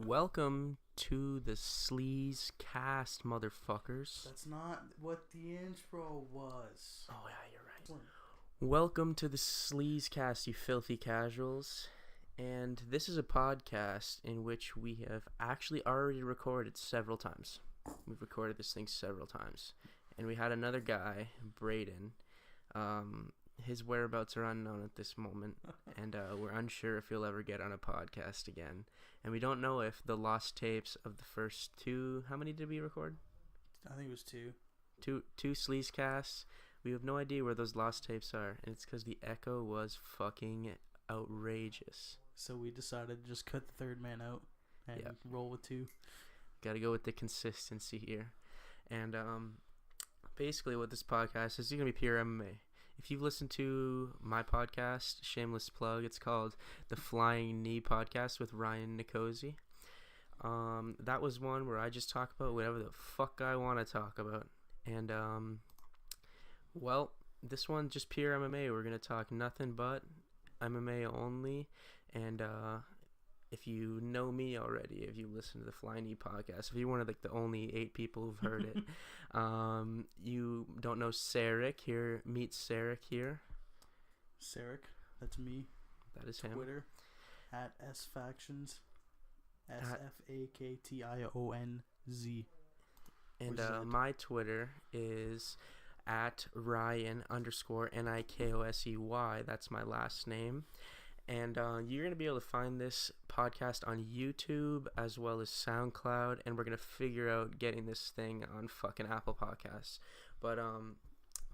Welcome to the Sleezecast, motherfuckers. That's not what the intro was. Oh, yeah, you're right. Welcome to the Sleezecast, you filthy casuals. And this is a podcast in which we have actually already recorded several times. We've recorded this thing several times. And we had another guy, Braden. His whereabouts are unknown at this moment. And we're unsure if he'll ever get on a podcast again. And we don't know if the lost tapes of the first two... How many did we record? I think it was two. Two Sleezecasts. We have no idea where those lost tapes are. And it's because the echo was fucking outrageous. So we decided to just cut the third man out and roll with two. Gotta go with the consistency here. And basically what this podcast is going to be pure MMA. If you've listened to my podcast, shameless plug, it's called The Flying Knee Podcast with Ryan Nicosi. That was one where I just talk about whatever the fuck I want to talk about. And, well, this one just pure MMA. We're going to talk nothing but MMA only. And if you know me already, if you listen to the Flying Knee Podcast, if you're one of the only 8 people who've heard it, you don't know Sarek here. Meet Sarek here. Sarek, that's me. That is him. Twitter at sfactions, SFAKTIONZ. And my Twitter is at Ryan_Nikosey. That's my last name. And you're going to be able to find this podcast on YouTube as well as SoundCloud. And we're going to figure out getting this thing on fucking Apple Podcasts. But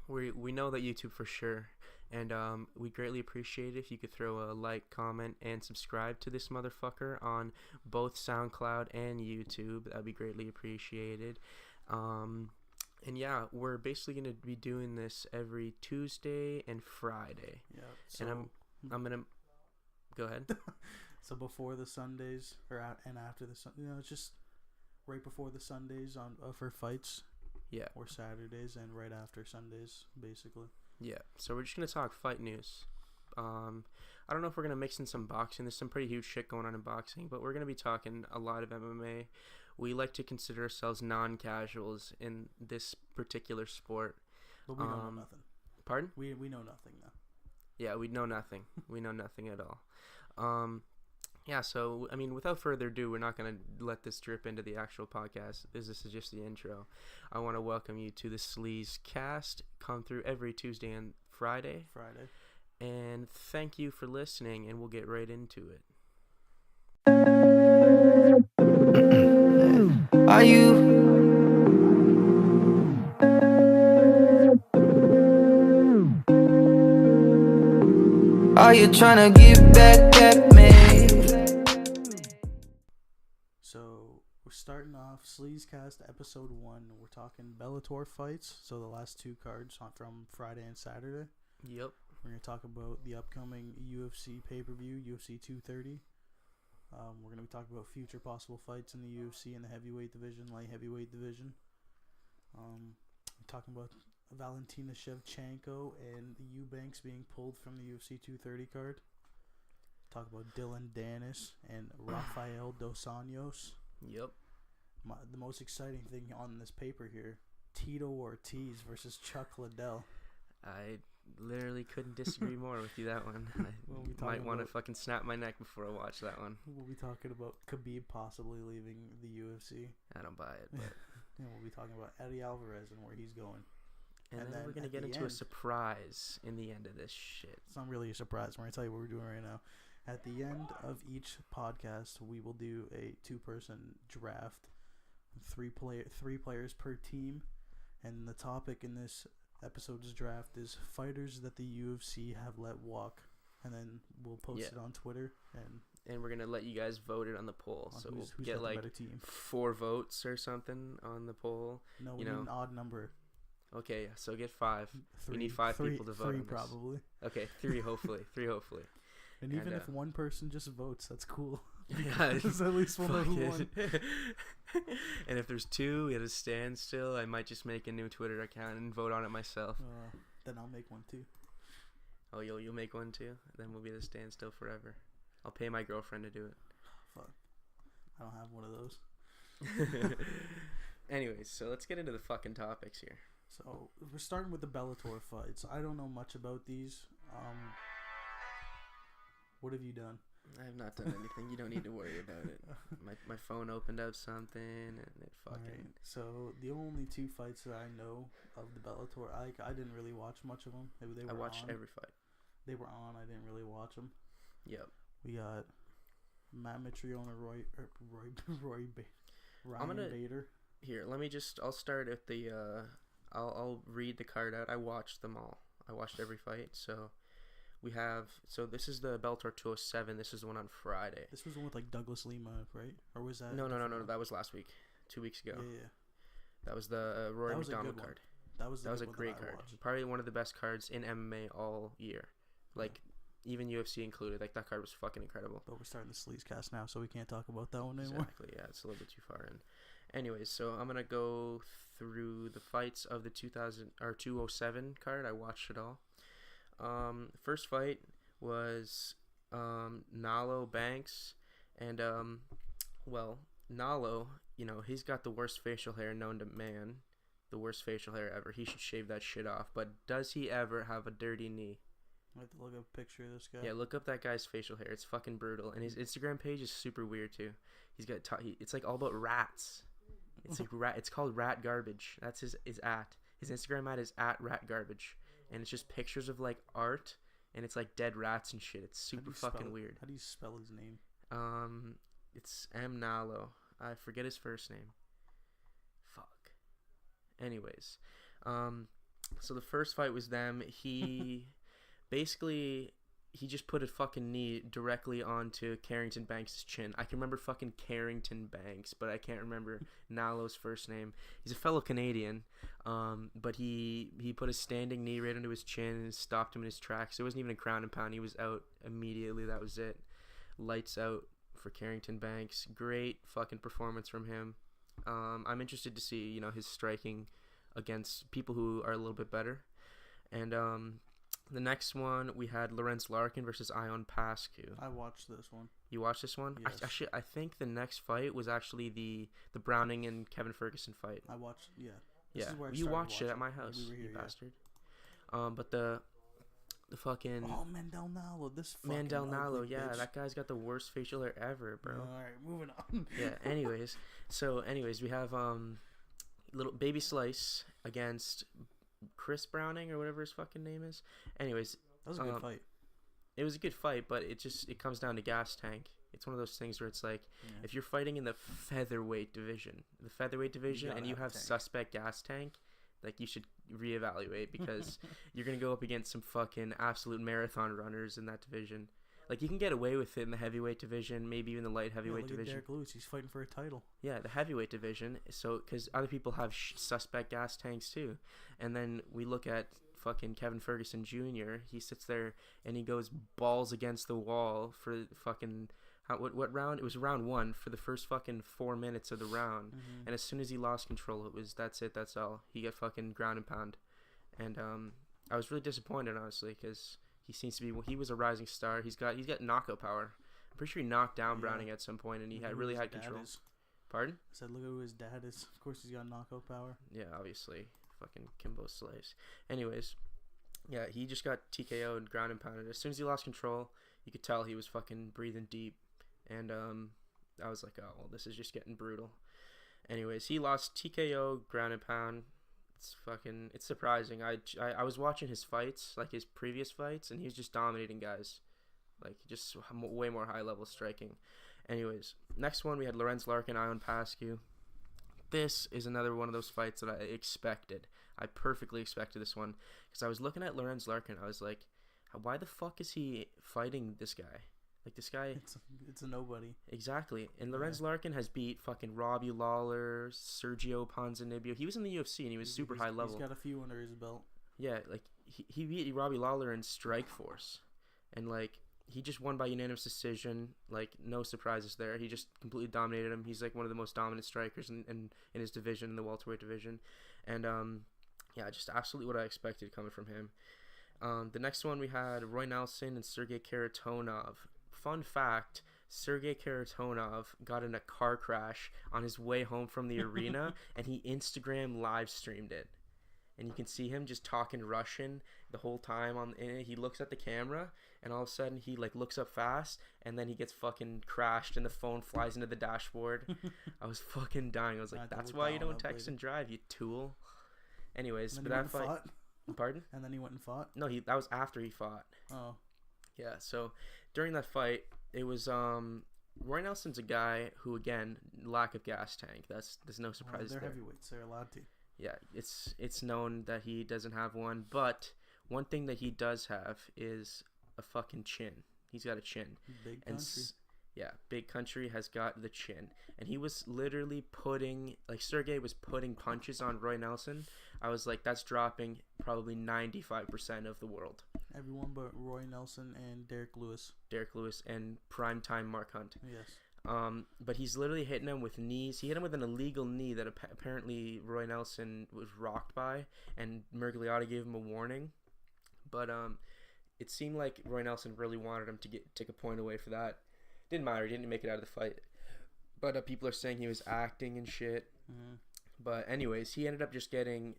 we know that YouTube for sure. And we greatly appreciate it if you could throw a like, comment, and subscribe to this motherfucker on both SoundCloud and YouTube. That would be greatly appreciated. And yeah, we're basically going to be doing this every Tuesday and Friday. Yeah. So and I'm going to... Go ahead. So before the Sundays, and after the it's just right before the Sundays for fights. Yeah. Or Saturdays, and right after Sundays, basically. Yeah. So we're just gonna talk fight news. I don't know if we're gonna mix in some boxing. There's some pretty huge shit going on in boxing, but we're gonna be talking a lot of MMA. We like to consider ourselves non-casuals in this particular sport. But we don't know nothing. Pardon? We know nothing though. Yeah, we know nothing. We know nothing at all. Yeah, so, I mean, without further ado, we're not going to let this drip into the actual podcast. This is just the intro. I want to welcome you to the Sleezecast. Come through every Tuesday and Friday. And thank you for listening, and we'll get right into it. Are you... Are you trying to get back at me? So, we're starting off Sleezecast episode 1. We're talking Bellator fights. So, the last 2 cards from Friday and Saturday. Yep. We're going to talk about the upcoming UFC pay-per-view, UFC 230. We're going to be talking about future possible fights in the UFC in the heavyweight division, light heavyweight division. We're talking about Valentina Shevchenko and the Eubanks being pulled from the UFC 230 card. Talk about Dylan Dennis and Rafael Dos Anjos. Yep. The most exciting thing on this paper here, Tito Ortiz versus Chuck Liddell. I literally couldn't disagree more with you that one. I might want to fucking snap my neck before I watch that one. We'll be talking about Khabib possibly leaving the UFC. I don't buy it, but... And we'll be talking about Eddie Alvarez and where he's going. And then we're going to get into a surprise in the end of this shit. It's not really a surprise. We're going to tell you what we're doing right now. At the end of each podcast, we will do a 2-person draft. 3 players per team. And the topic in this episode's draft is fighters that the UFC have let walk. And then we'll post it on Twitter. And we're going to let you guys vote it on the poll. So we'll get like 4 votes or something on the poll. No, we need an odd number. Okay, so get 5. 3. We need 5 people to vote 3 on this. probably. Okay, 3 hopefully. 3 hopefully. And even if one person just votes, that's cool. Yeah, there's at least one who won. And if there's 2 at a standstill, I might just make a new Twitter account and vote on it myself. Then I'll make one too. Oh, you'll make one too? Then we'll be at a standstill forever. I'll pay my girlfriend to do it. Fuck. I don't Anyways, so let's get into the fucking topics here. So we're starting with the Bellator fights. I don't know much about these. What have you done? I have not done anything. You don't need to worry about it. My phone opened up something and it fucking. Right. So the only 2 fights that I know of the Bellator, I didn't really watch much of them. They were I watched on. every fight. They were on. I didn't really watch them. Yep. We got Matt Mitrione, Ryan Bader. Here, I'll start at the. I'll read the card out. I watched them all. I watched every fight. So we have. So this is the Bellator 207. This is the one on Friday. This was the one with like Douglas Lima, right? Or was that? No. That was last week. 2 weeks ago. Yeah. That was the Rory McDonald card. That was a great card. Probably one of the best cards in MMA all year. Like, even UFC included. Like, that card was fucking incredible. But we're starting the Sleezecast now, so we can't talk about that one anymore. Exactly, yeah. It's a little bit too far in. Anyways, so I'm going to go through the fights of the 207 card. I watched it all. First fight was Nalo Banks. And, Nalo, he's got the worst facial hair known to man. The worst facial hair ever. He should shave that shit off. But does he ever have a dirty knee? I have to look up a picture of this guy. Yeah, look up that guy's facial hair. It's fucking brutal. And his Instagram page is super weird too. He's got it's like all about rats. It's like it's called Rat Garbage. That's his at. His Instagram at is @ratgarbage, and it's just pictures of like art, and it's like dead rats and shit. It's super fucking weird. How do you spell his name? It's M Nalo. I forget his first name. Fuck. Anyways, so the first fight was them. He basically he just put a fucking knee directly onto Carrington Banks' chin. I can remember fucking Carrington Banks, but I can't remember Nalo's first name. He's a fellow Canadian, but he put a standing knee right onto his chin and stopped him in his tracks. It wasn't even a ground and pound. He was out immediately. That was it. Lights out for Carrington Banks. Great fucking performance from him. I'm interested to see, his striking against people who are a little bit better. And the next one, we had Lorenz Larkin versus Ion Pascu. I watched this one. You watched this one? Yes. I think the next fight was actually the Browning and Kevin Ferguson fight. I watched, yeah. This is where you watched it at my house, we were here, you bastard. But the fucking... Oh, Mandel Nalo. This fucking Mandel Nalo, yeah. bitch. That guy's got the worst facial hair ever, bro. Alright, moving on. Yeah, anyways. We have little Baby Slice against Chris Browning or whatever his fucking name is. Anyways, that was a good fight. It was a good fight, but it comes down to gas tank. It's one of those things where it's like, if you're fighting in the featherweight division, and you have suspect gas tank, like, you should reevaluate, because you're gonna go up against some fucking absolute marathon runners in that division. Like, you can get away with it in the heavyweight division, maybe even the light heavyweight division. Derek Lewis, he's fighting for a title. Yeah, the heavyweight division. So, because other people have suspect gas tanks too, and then we look at fucking Kevin Ferguson Jr. He sits there and he goes balls against the wall for fucking what round? It was round 1 for the first fucking 4 minutes of the round, and as soon as he lost control, that's it. That's all. He got fucking ground and pound, and I was really disappointed, honestly, because he was a rising star. He's got knockout power. I'm pretty sure he knocked down Browning at some point, and he really had control. Pardon? I said, look at who his dad is. Of course, he's got knockout power. Yeah, obviously, fucking Kimbo Slice. Anyways, yeah, he just got TKO'd, ground and pounded. As soon as he lost control, you could tell he was fucking breathing deep, and I was like, oh well, this is just getting brutal. Anyways, he lost TKO, ground and pound. It's surprising. I was watching his fights, like his previous fights, and he was just dominating guys, like just way more high level striking. Anyways, next one we had Lorenz Larkin, Ion Pascu. This is another one of those fights that I expected. I perfectly expected this one, because I was looking at Lorenz Larkin. I was like, why the fuck is he fighting this guy? Like, this guy... It's a nobody. Exactly. And Lorenz Larkin has beat fucking Robbie Lawler, Sergio Ponzinibbio. He was in the UFC, and he was super high level. He's got a few under his belt. Yeah, like, he beat Robbie Lawler in Strikeforce. And, like, he just won by unanimous decision. Like, no surprises there. He just completely dominated him. He's, like, one of the most dominant strikers in his division, in the welterweight division. And, yeah, just absolutely what I expected coming from him. The next one we had Roy Nelson and Sergey Karatonov. Fun fact, Sergey Karatonov got in a car crash on his way home from the arena, and he Instagram live streamed it. And you can see him just talking Russian the whole time. He looks at the camera, and all of a sudden he like looks up fast, and then he gets fucking crashed, and the phone flies into the dashboard. I was fucking dying. I was like, "That's why you don't text and drive, you tool." Anyways, but that fight. Pardon? And then he went and fought. No, that was after he fought. Oh. Yeah. So during that fight, it was Roy Nelson's a guy who, again, lack of gas tank. There's no surprise they're there. Heavyweights. They're allowed to. Yeah, it's known that he doesn't have one, but one thing that he does have is a fucking chin. He's got a chin. Big country. Yeah, big country has got the chin. And he was literally Sergey was putting punches on Roy Nelson. I was like, that's dropping probably 95% of the world. Everyone but Roy Nelson and Derek Lewis. Derek Lewis and primetime Mark Hunt. Yes. But he's literally hitting him with knees. He hit him with an illegal knee that apparently Roy Nelson was rocked by, and Mergliotti gave him a warning. But it seemed like Roy Nelson really wanted him to take a point away for that. Didn't matter. He didn't make it out of the fight. But people are saying he was acting and shit. Mm-hmm. But anyways, he ended up just getting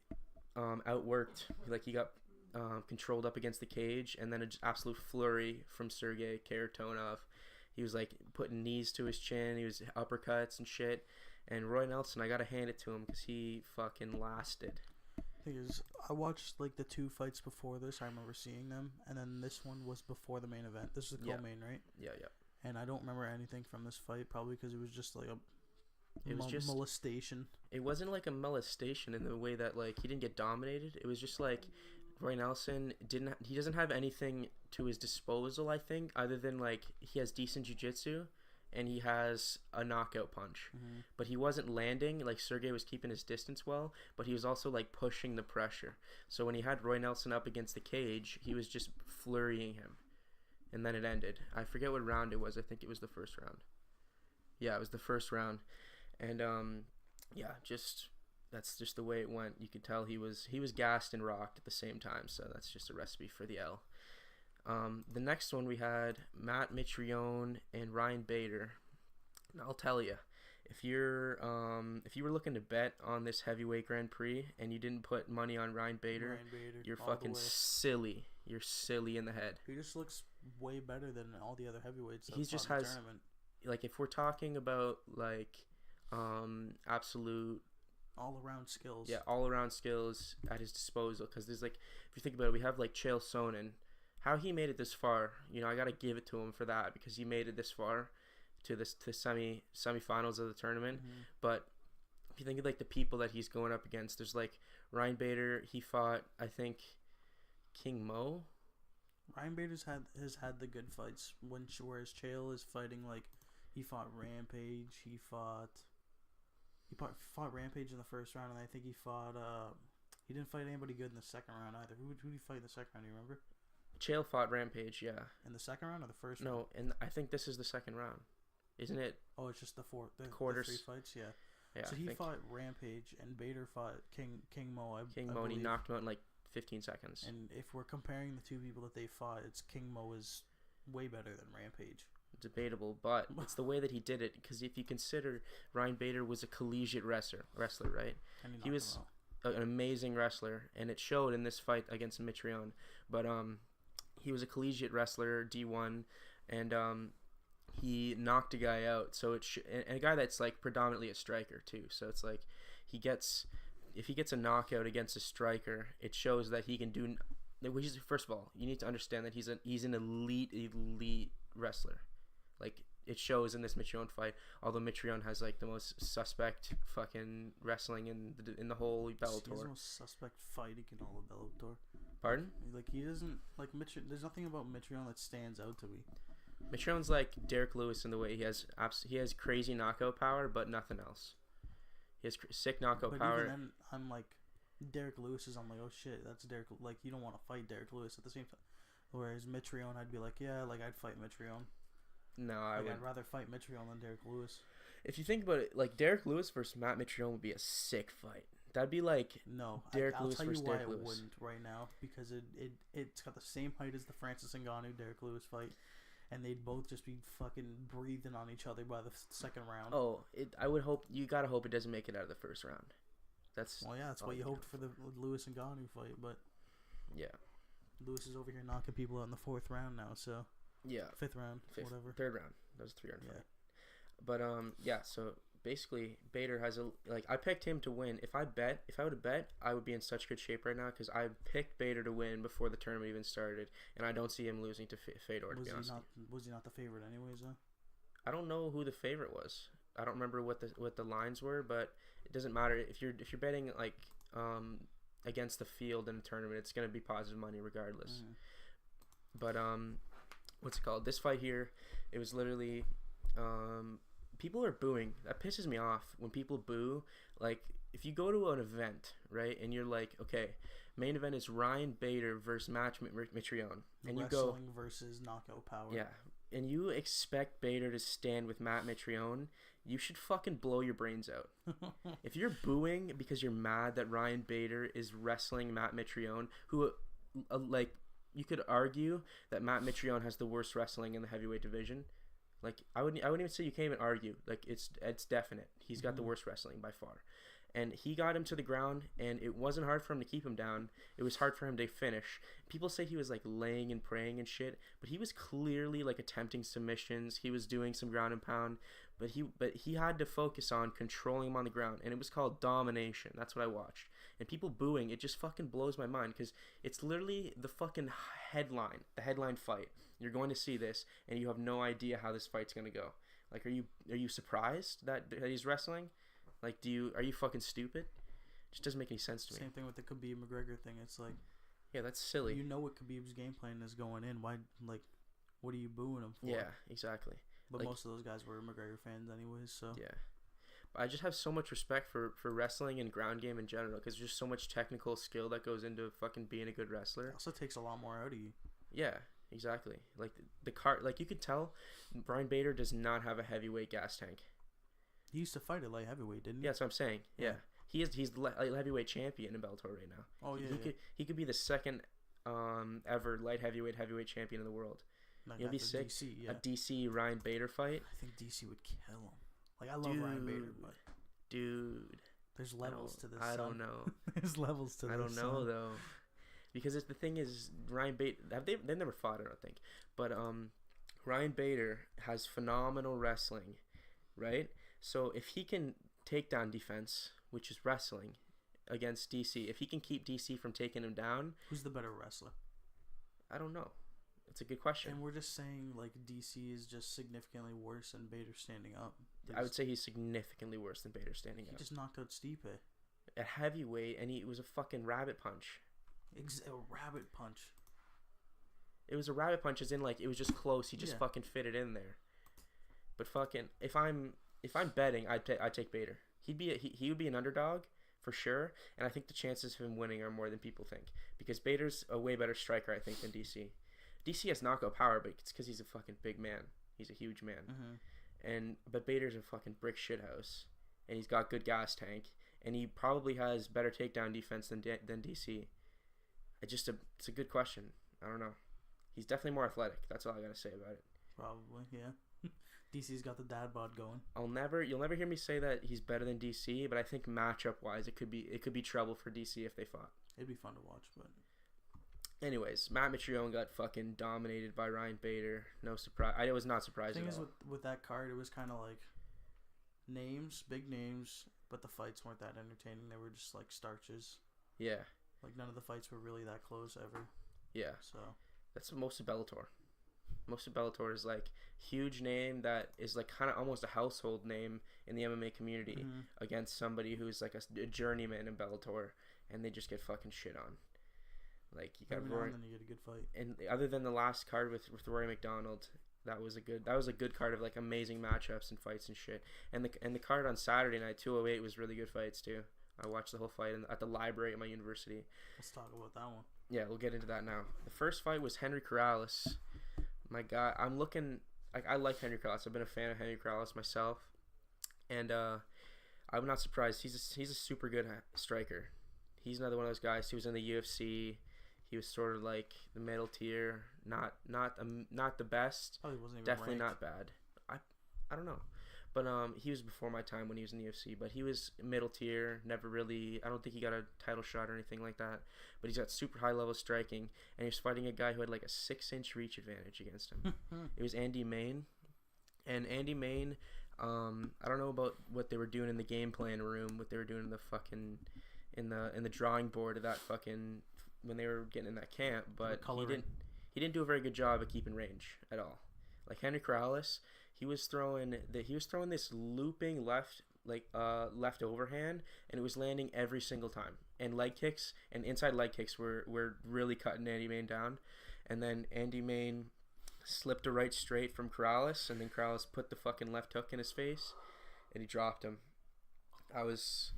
outworked. Like, he got controlled up against the cage, and then an absolute flurry from Sergey Karatonov. He was like putting knees to his chin. He was uppercuts and shit. And Roy Nelson, I gotta hand it to him because he fucking lasted. Thing is, I watched like the two fights before this. I remember seeing them, and then this one was before the main event. This is the co-main, right? Yeah. And I don't remember anything from this fight, probably because it was just like just molestation. It wasn't like a molestation in the way that like he didn't get dominated. It was just like Roy Nelson doesn't have anything to his disposal, I think, other than like he has decent jiu-jitsu and he has a knockout punch. Mm-hmm. But he wasn't landing. Like, Sergey was keeping his distance well, but he was also like pushing the pressure. So when he had Roy Nelson up against the cage, he was just flurrying him. And then it ended. I forget what round it was. I think it was the first round. Yeah, it was the first round. And that's just the way it went. You could tell he was gassed and rocked at the same time. So that's just a recipe for the L. The next one we had Matt Mitrione and Ryan Bader. And I'll tell you, if you were looking to bet on this heavyweight Grand Prix and you didn't put money on Ryan Bader you're fucking silly. You're silly in the head. He just looks way better than all the other heavyweights. He just has tournament. Like, if we're talking about like absolute all-around skills. Yeah, all-around skills at his disposal. Because there's like, if you think about it, we have like Chael Sonnen. How he made it this far, I gotta give it to him for that, because he made it this far to the semifinals of the tournament. Mm-hmm. But if you think of like the people that he's going up against, there's like Ryan Bader. He fought, I think, King Mo. Ryan Bader's has had the good fights. Whereas Chael is fighting like, he fought Rampage. He fought Rampage in the first round, and I think he didn't fight anybody good in the second round either. Who did he fight in the second round? Do you remember? Chael fought Rampage, yeah. In the second round or the first round? No, and I think this is the second round. Isn't it? Oh, it's just the quarters. The 3 fights, yeah. Yeah. So he fought Rampage, and Bader fought King Mo. And he knocked him out in like 15 seconds. And if we're comparing the two people that they fought, it's King Mo is way better than Rampage. Debatable, but it's the way that he did it. Because if you consider Ryan Bader was a collegiate wrestler, right? He was an amazing wrestler, and it showed in this fight against Mitrione. But he was a collegiate wrestler, D1, and he knocked a guy out. So and a guy that's like predominantly a striker too. So it's like if he gets a knockout against a striker, it shows that he can do. First of all, you need to understand that he's an elite wrestler. Like, it shows in this Mitrione fight. Although Mitrione has like the most suspect fucking wrestling in the whole Bellator. He's the most suspect fighting in all of Bellator. Pardon? Like, he doesn't like there's nothing about Mitrione that stands out to me. Mitrione's like Derek Lewis in the way he has crazy knockout power, but nothing else. He has sick knockout power. Even then, I'm like, Derek Lewis is. I'm like, oh shit, that's Derek. Like, you don't want to fight Derek Lewis at the same time. Whereas Mitrione, I'd be like, yeah, like I'd fight Mitrione. No, I would. I'd rather fight Mitrione than Derek Lewis. If you think about it, like, Derek Lewis versus Matt Mitrione would be a sick fight. That'd be like Derek Lewis versus Derek Lewis. I'll tell you why it wouldn't right now, because it's got the same height as the Francis Ngannou Derek Lewis fight, and they'd both just be fucking breathing on each other by the second round. Oh, I would hope you gotta hope it doesn't make it out of the first round. That's What you hoped for the Lewis and Ngannou fight, but yeah, Lewis is over here knocking people out in the 4th round now. So yeah, 5th round, whatever. 3rd round. That was a 3-round fight. But yeah. So basically, Bader has I picked him to win. If I would have bet, I would be in such good shape right now because I picked Bader to win before the tournament even started, and I don't see him losing to Fedor. Was he not the favorite anyways though? I don't know who the favorite was. I don't remember what the lines were, but it doesn't matter if you're betting against the field in a tournament, it's gonna be positive money regardless. But what's it called? This fight here, it was literally people are booing. That pisses me off when people boo. Like if you go to an event, right, and you're like, okay, main event is Ryan Bader versus Matt Mitrione, and you go wrestling versus knockout power. Yeah. And you expect Bader to stand with Matt Mitrione, you should fucking blow your brains out. If you're booing because you're mad that Ryan Bader is wrestling Matt Mitrione, who, you could argue that Matt Mitrione has the worst wrestling in the heavyweight division. Like, I wouldn't even say you can't even argue. Like, it's definite. He's got the worst wrestling by far. And he got him to the ground, and it wasn't hard for him to keep him down. It was hard for him to finish. People say he was, laying and praying and shit, but he was clearly, attempting submissions. He was doing some ground and pound, but he had to focus on controlling him on the ground, and it was called domination. That's what I watched. And people booing, it just fucking blows my mind, because it's literally the fucking headline, the headline fight. You're going to see this, and you have no idea how this fight's going to go. Like, are you surprised that he's wrestling? Like, are you fucking stupid? It just doesn't make any sense to me. Same thing with the Khabib McGregor thing. It's like, yeah, that's silly. You know what Khabib's game plan is going in. Why, what are you booing him for? Yeah, exactly. But most of those guys were McGregor fans anyways, so. Yeah. But I just have so much respect for wrestling and ground game in general, because there's just so much technical skill that goes into fucking being a good wrestler. It also takes a lot more out of you. Yeah, exactly. Like, you could tell Brian Bader does not have a heavyweight gas tank. He used to fight at light heavyweight, didn't he? Yeah, that's what I'm saying. Yeah. He's the light heavyweight champion in Bellator right now. Oh, yeah. He could be the second ever light heavyweight champion in the world. It'll be sick. DC, yeah. A DC Ryan Bader fight. I think DC would kill him. I love Ryan Bader, but dude, there's levels to this. I don't know. There's levels to this. I don't know though, because the thing is, Ryan Bader. They've never fought, I don't think. But Ryan Bader has phenomenal wrestling, right? So if he can take down defense, which is wrestling, against DC, if he can keep DC from taking him down, who's the better wrestler? I don't know. It's a good question. And we're just saying DC is just significantly worse than Bader standing up. I would say he's significantly worse than Bader standing up. He just knocked out Stipe at heavyweight, and it was a fucking rabbit punch. A rabbit punch. It was a rabbit punch, as in it was just close. He just fucking fit it in there. But fucking, if I'm betting, I'd take Bader. He would be an underdog for sure, and I think the chances of him winning are more than people think, because Bader's a way better striker, I think, than DC. DC has knockout power, but it's because he's a fucking big man. He's a huge man. But Bader's a fucking brick shithouse, and he's got good gas tank, and he probably has better takedown defense than DC. It's a good question. I don't know. He's definitely more athletic. That's all I gotta say about it. Probably, yeah. DC's got the dad bod going. You'll never hear me say that he's better than DC, but I think matchup wise, it could be trouble for DC if they fought. It'd be fun to watch, but. Anyways, Matt Mitrione got fucking dominated by Ryan Bader. No surprise. I was not surprised at all. The thing is, with that card, it was kind of big names, but the fights weren't that entertaining. They were just starches. Yeah. None of the fights were really that close ever. Yeah. So. That's most of Bellator. Most of Bellator is huge name that is kind of almost a household name in the MMA community against somebody who's a journeyman in Bellator, and they just get fucking shit on. You got Rory, and then you get a good fight. And other than the last card with Rory McDonald, that was a good card of amazing matchups and fights and shit. And the card on Saturday night, 208, was really good fights too. I watched the whole fight at the library at my university. Let's talk about that one. Yeah, we'll get into that now. The first fight was Henry Corrales. My God, I'm looking. I like Henry Corrales. I've been a fan of Henry Corrales myself, and I'm not surprised. He's a super good striker. He's another one of those guys who was in the UFC. He was sort of like the middle tier, not the best. Oh, he wasn't even Definitely ranked. not bad. I don't know, but he was before my time when he was in the UFC. But he was middle tier. Never really. I don't think he got a title shot or anything like that. But he's got super high level striking, and he was fighting a guy who had like a 6-inch reach advantage against him. It was Andy Main, and Andy Main. I don't know about what they were doing in the game plan room, what they were doing in the fucking in the drawing board of that fucking when they were getting in that camp, but he didn't do a very good job of keeping range at all. Like Henry Corrales, he was throwing this looping left overhand, and it was landing every single time. And leg kicks and inside leg kicks were really cutting Andy Main down. And then Andy Main slipped a right straight from Corrales, and then Corrales put the fucking left hook in his face, and he dropped him. It was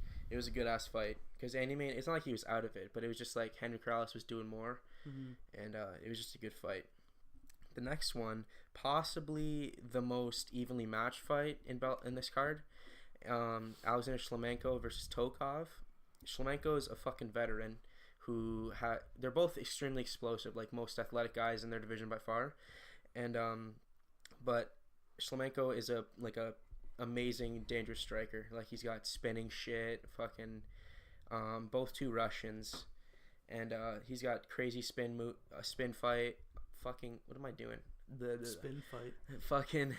a good ass fight because Andy Main. It's not like he was out of it, but it was just like Henry Corrales was doing more, and it was just a good fight. The next one, possibly the most evenly matched fight in this card, Alexander Shlemenko versus Tokov. Shlemenko is a fucking veteran who they're both extremely explosive, like most athletic guys in their division by far. And but Shlemenko is a amazing dangerous striker. Like he's got spinning shit, fucking both two Russians, and he's got crazy spin fight. Fucking what am I doing? The spin fight. Fucking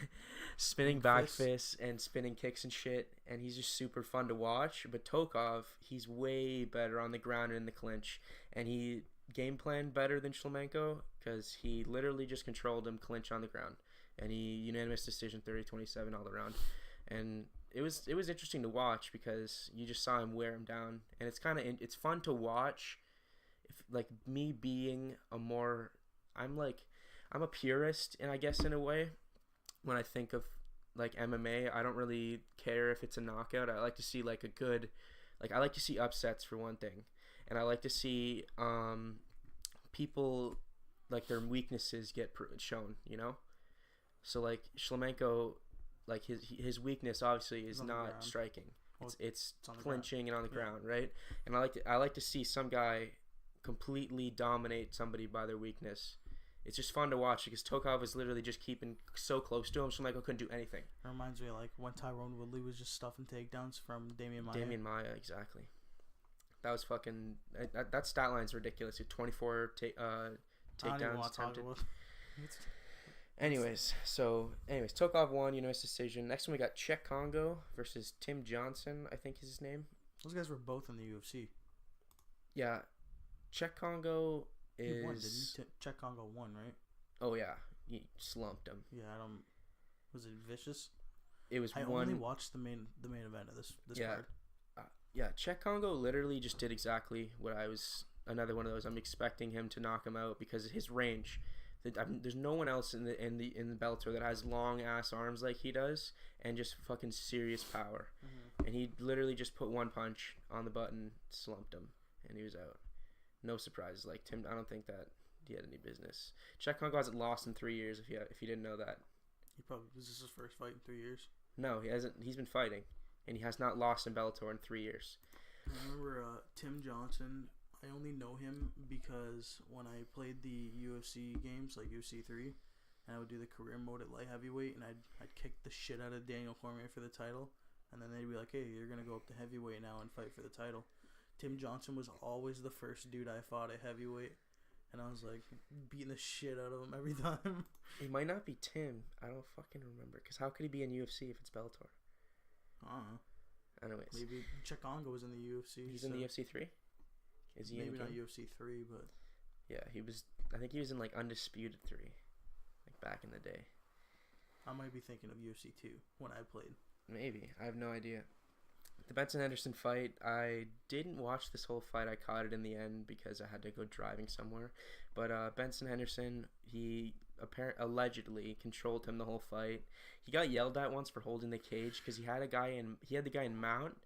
spinning back fists and spinning kicks and shit, and he's just super fun to watch. But Tokov, he's way better on the ground and in the clinch, and he game planned better than Shlemenko because he literally just controlled him clinch on the ground, and he unanimous decision 30-27 all around. And it was interesting to watch because you just saw him wear him down, and it's fun to watch. If like me being I'm a purist, and I guess in a way, when I think of like MMA, I don't really care if it's a knockout. I like to see I like to see upsets for one thing, and I like to see people like their weaknesses get shown, you know. So like Shlemenko, like his weakness obviously is not striking. It's clinching and on the ground, right? And I like to see some guy completely dominate somebody by their weakness. It's just fun to watch because Tokov was literally just keeping so close to him. Shlemenko couldn't do anything. It reminds me like when Tyrone Woodley was just stuffing takedowns from Damian Maia. Exactly. That was fucking. That stat line's ridiculous. 24 takedowns attempted. Anyways, Tokov won unanimous decision. Next one we got Czech Congo versus Tim Johnson, I think is his name. Those guys were both in the UFC. Yeah, Czech Congo is. He won, didn't he? Czech Congo won, right? Oh yeah, he slumped him. Yeah, I don't. Was it vicious? It was. I only watched the main event of this card. Yeah, Czech Congo literally just did exactly what I was. Another one of those. I'm expecting him to knock him out because of his range. There's no one else in the Bellator that has long ass arms like he does and just fucking serious power. And he literally just put one punch on the button, slumped him, and he was out. No surprises. Like Tim, I don't think that he had any business. Czech Congo hasn't lost in 3 years. If you didn't know that, Was this his first fight in 3 years? No, he hasn't. He's been fighting, and he has not lost in Bellator in 3 years. I remember Tim Johnson. I only know him because when I played the UFC games, like UFC 3, and I would do the career mode at light heavyweight, and I'd kick the shit out of Daniel Cormier for the title, and then they'd be like, hey, you're going to go up to heavyweight now and fight for the title. Tim Johnson was always the first dude I fought at heavyweight, and I was like beating the shit out of him every time. It might not be Tim. I don't fucking remember, because how could he be in UFC if it's Bellator? I don't know. Anyways. Maybe Czech Congo was in the UFC. He's in the UFC 3? Is he maybe not UFC 3, but yeah, he was. I think he was in like Undisputed 3, like back in the day. I might be thinking of UFC 2 when I played. Maybe, I have no idea. The Benson Henderson fight, I didn't watch this whole fight. I caught it in the end because I had to go driving somewhere. But Benson Henderson, he allegedly controlled him the whole fight. He got yelled at once for holding the cage because he had the guy in mount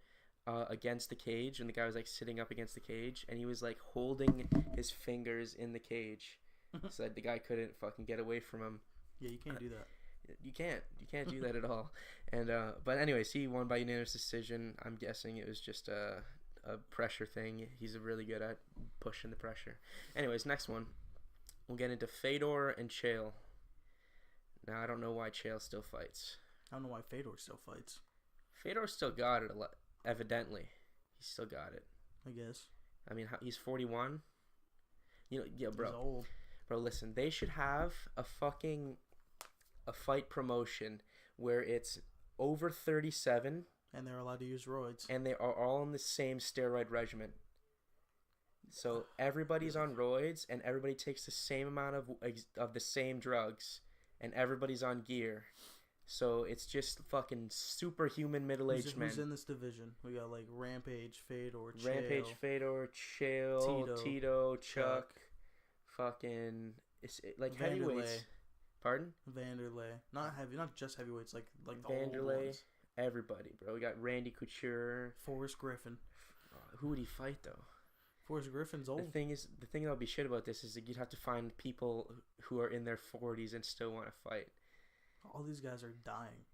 against the cage, and the guy was like sitting up against the cage, and he was like holding his fingers in the cage so that the guy couldn't fucking get away from him. Yeah, you can't do that. You can't do that at all. And but anyways, he won by unanimous decision. I'm guessing it was just a pressure thing. He's really good at pushing the pressure. Anyways, next one. We'll get into Fedor and Chael. Now, I don't know why Chael still fights. I don't know why Fedor still fights. Fedor still got it, evidently. He still got it. I guess. I mean, he's 41. You know, yeah, bro. He's old. Bro, listen, they should have a fight promotion where it's over 37 and they're allowed to use roids. And they are all on the same steroid regimen. So everybody's on roids and everybody takes the same amount of the same drugs and everybody's on gear. So it's just fucking superhuman middle-aged men. Who's in this division? We got like Rampage, Fedor, Chael, Tito, Chuck. Fucking like heavyweights. Pardon? Vanderlei. Not heavy, not just heavyweights, like the Vanderlei, old ones. Everybody, bro. We got Randy Couture. Forrest Griffin. Who would he fight though? Forrest Griffin's old. The thing that'll be shit about this is that you'd have to find people who are in their 40s and still want to fight. All these guys are dying.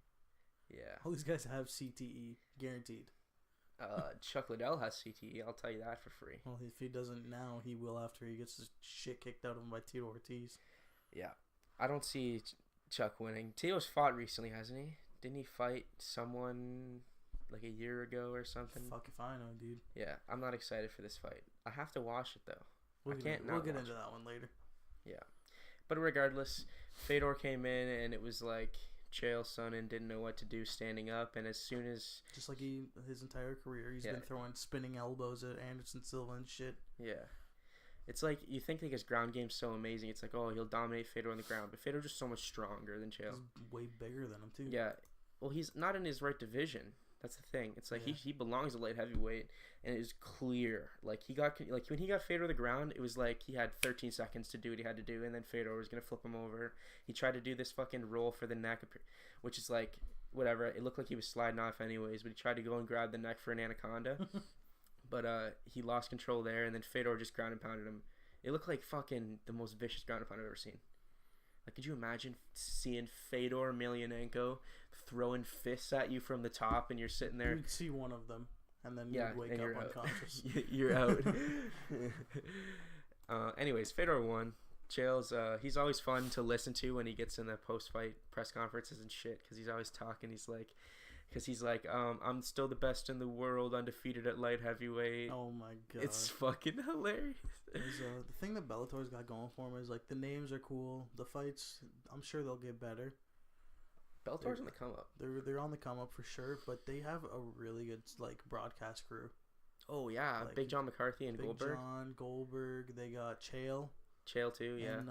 Yeah. All these guys have CTE, guaranteed. Chuck Liddell has CTE. I'll tell you that for free. Well, if he doesn't now, he will after he gets his shit kicked out of him by Tito Ortiz. Yeah. I don't see Chuck winning. Tito's fought recently, hasn't he? Didn't he fight someone like a year ago or something? Fuck if I know, dude. Yeah, I'm not excited for this fight. I have to watch it, though. We'll get into that one later. Yeah. But regardless, Fedor came in and it was like Chael Sonnen didn't know what to do standing up, and as soon as... Just like his entire career, he's been throwing spinning elbows at Anderson Silva and shit. Yeah. It's like, you think his ground game's so amazing. It's like, oh, he'll dominate Fedor on the ground. But Fedor's just so much stronger than Chael. He's way bigger than him, too. Yeah. Well, he's not in his right division. That's the thing. It's like he belongs at light heavyweight, and it is clear. Like when he got Fedor to the ground, it was like he had 13 seconds to do what he had to do, and then Fedor was gonna flip him over. He tried to do this fucking roll for the neck, which is like whatever. It looked like he was sliding off anyways, but he tried to go and grab the neck for an anaconda, but he lost control there, and then Fedor just ground and pounded him. It looked like fucking the most vicious ground and pound I've ever seen. Like, could you imagine seeing Fedor Emelianenko throwing fists at you from the top, and you're sitting there? You'd see one of them, and then you'd wake up unconscious. You're out. Anyways, Fedor won. Chael's, he's always fun to listen to when he gets in the post-fight press conferences and shit, because he's always talking. He's like, I'm still the best in the world, undefeated at light heavyweight. Oh my god. It's fucking hilarious. The thing that Bellator's got going for him is, like, the names are cool. The fights, I'm sure they'll get better. Bellator's on the come up. They're on the come up for sure, but they have a really good, like, broadcast crew. Oh, yeah. Like, Big John McCarthy and Goldberg. Big John, Goldberg. They got Chael. Chael, too, yeah. And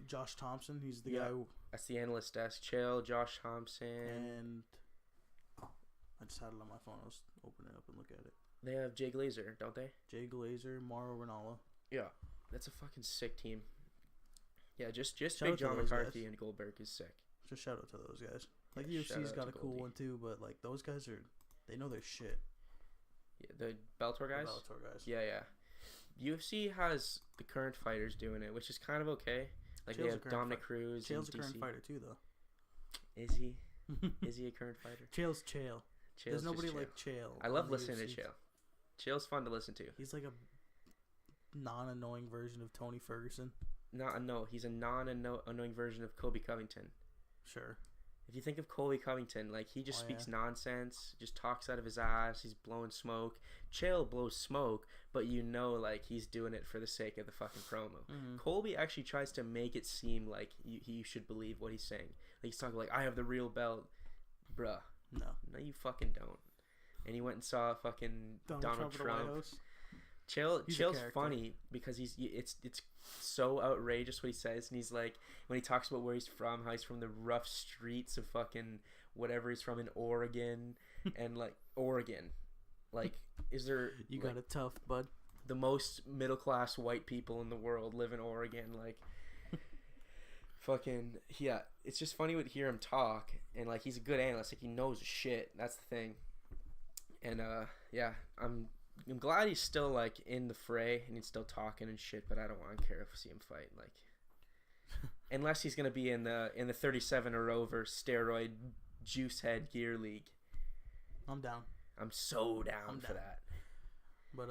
Josh Thompson. He's the guy who... That's the analyst desk. Chael, Josh Thompson. And... I just had it on my phone. I was opening it up and look at it. They have Jay Glazer, don't they? Jay Glazer, Mauro Ranallo. Yeah. That's a fucking sick team. Yeah, just Big John McCarthy and Goldberg is sick. Just shout out to those guys. Like, UFC's got a cool one too, but like those guys they know their shit. Yeah, the Bellator guys? The Bellator guys. Yeah. UFC has the current fighters doing it, which is kind of okay. Like, they have Dominic Cruz. Chael's a current fighter too, though. Is he? Is he a current fighter? Chael's Chael. There's nobody like Chael. I love listening to Chael. Chael's fun to listen to. He's like a non-annoying version of Tony Ferguson. No, he's a non-annoying version of Colby Covington. Sure. If you think of Colby Covington, like, he just speaks nonsense, just talks out of his ass, he's blowing smoke. Chael blows smoke, but you know, like, he's doing it for the sake of the fucking promo. Mm-hmm. Colby actually tries to make it seem like he should believe what he's saying. Like, he's talking like, I have the real belt. Bruh. No, you fucking don't. And he went and saw fucking Donald Trump. Chael's funny because it's so outrageous what he says, and he's like, when he talks about where he's from, how he's from the rough streets of fucking whatever he's from in Oregon, and like Oregon, like, is there you got it tough, bud. The most middle class white people in the world live in Oregon, like. Fucking yeah, it's just funny to hear him talk, and like, he's a good analyst, like, he knows his shit. That's the thing. And yeah, I'm glad he's still like in the fray and he's still talking and shit, but I don't want to care if we see him fight, like, unless he's gonna be in the 37 or over steroid juice head gear league. I'm down. I'm so down for that. But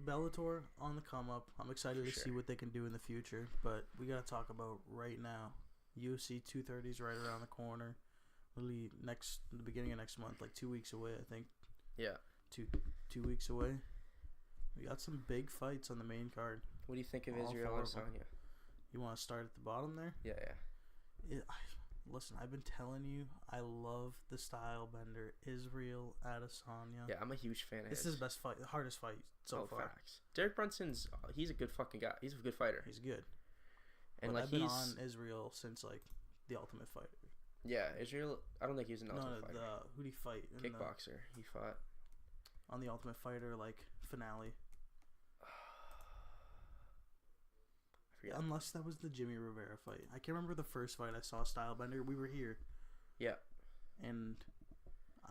Bellator on the come up. I'm excited to see what they can do in the future. But we gotta talk about right now. UFC 230 is right around the corner. Really the beginning of next month, like 2 weeks away, I think. Yeah. 2 weeks away. We got some big fights on the main card. What do you think of Israel Adesanya? You want to start at the bottom there? Yeah. Listen, I've been telling you, I love the style bender, Israel Adesanya. Yeah, I'm a huge fan of This is his best fight, the hardest fight so far. Facts. Derek Brunson's, he's a good fucking guy. He's a good fighter. He's good. And I've been on Israel since like the Ultimate Fighter. Yeah, Israel. I don't think he was an Ultimate Fighter. Who did he fight? Kickboxer. He fought on the Ultimate Fighter finale. Unless that was the Jimmy Rivera fight. I can't remember the first fight I saw Stylebender. We were here. Yeah. And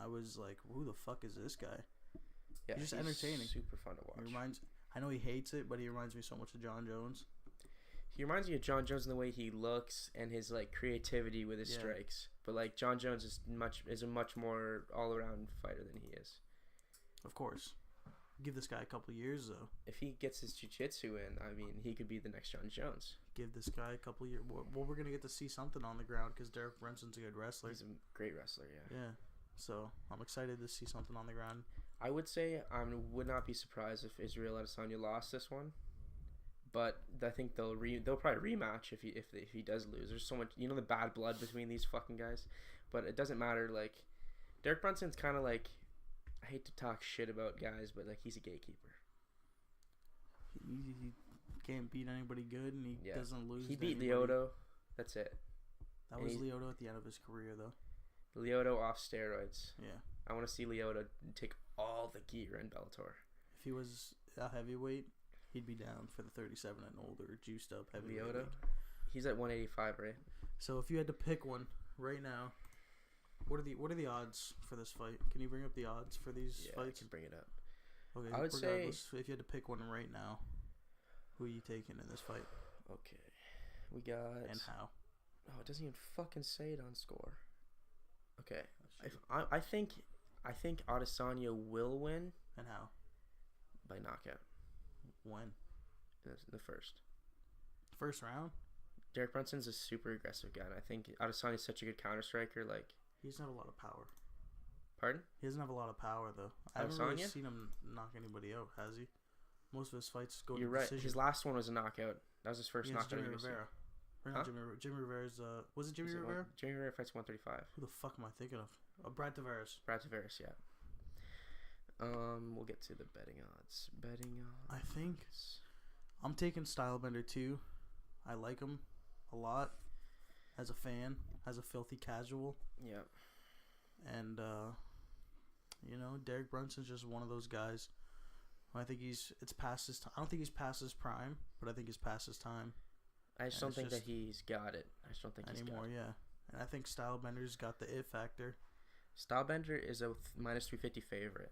I was like, who the fuck is this guy? Yeah, he's just entertaining. Super fun to watch. I know he hates it, but he reminds me so much of John Jones. He reminds me of John Jones in the way he looks and his like creativity with his strikes. But like John Jones is a much more all around fighter than he is. Of course. Give this guy a couple years though. If he gets his jiu-jitsu in, I mean, he could be the next John Jones. Give this guy a couple years. Well, we're gonna get to see something on the ground because Derek Brunson's a good wrestler. He's a great wrestler, yeah. Yeah. So I'm excited to see something on the ground. I would say I would not be surprised if Israel Adesanya lost this one, but I think they'll probably rematch if he does lose. There's so much, the bad blood between these fucking guys, but it doesn't matter. Like Derek Brunson's kind of like, I hate to talk shit about guys, but like he's a gatekeeper. He can't beat anybody good, and he doesn't lose. He beat Lyoto. That's it. That was Lyoto at the end of his career, though. Lyoto off steroids. Yeah. I want to see Lyoto take all the gear in Bellator. If he was a heavyweight, he'd be down for the 37 and older, juiced up heavyweight. Lyoto? He's at 185, right? So if you had to pick one right now, what are the odds for this fight? Can you bring up the odds for these fights? I can bring it up. Okay, I would say if you had to pick one right now, who are you taking in this fight? Okay. We got and how? Oh, it doesn't even fucking say it on score. Okay. I think Adesanya will win. And how? By knockout. When? In the first. First round? Derek Brunson's a super aggressive guy, and I think Adesanya's such a good counter striker. Like, he doesn't have a lot of power. Pardon? He doesn't have a lot of power though. I haven't really seen him knock anybody out, has he? Most of his fights go to decision. You're right. His last one was a knockout. That was his first knockout. Jimmy Rivera. Huh? Jimmy Rivera's. Was it Jimmy Rivera? Jimmy Rivera fights 135. Who the fuck am I thinking of? Brad Tavares. Brad Tavares, yeah. We'll get to the betting odds. I think I'm taking Stylebender too. I like him a lot as a fan, as a filthy casual. Yeah. And Derek Brunson's just one of those guys. I think it's past his time. I don't think he's past his prime, but I think he's past his time. I just don't think that he's got it. I just don't think anymore. He's got it. Yeah, and I think Stylebender's got the it factor. Stylebender is a minus 350 favorite.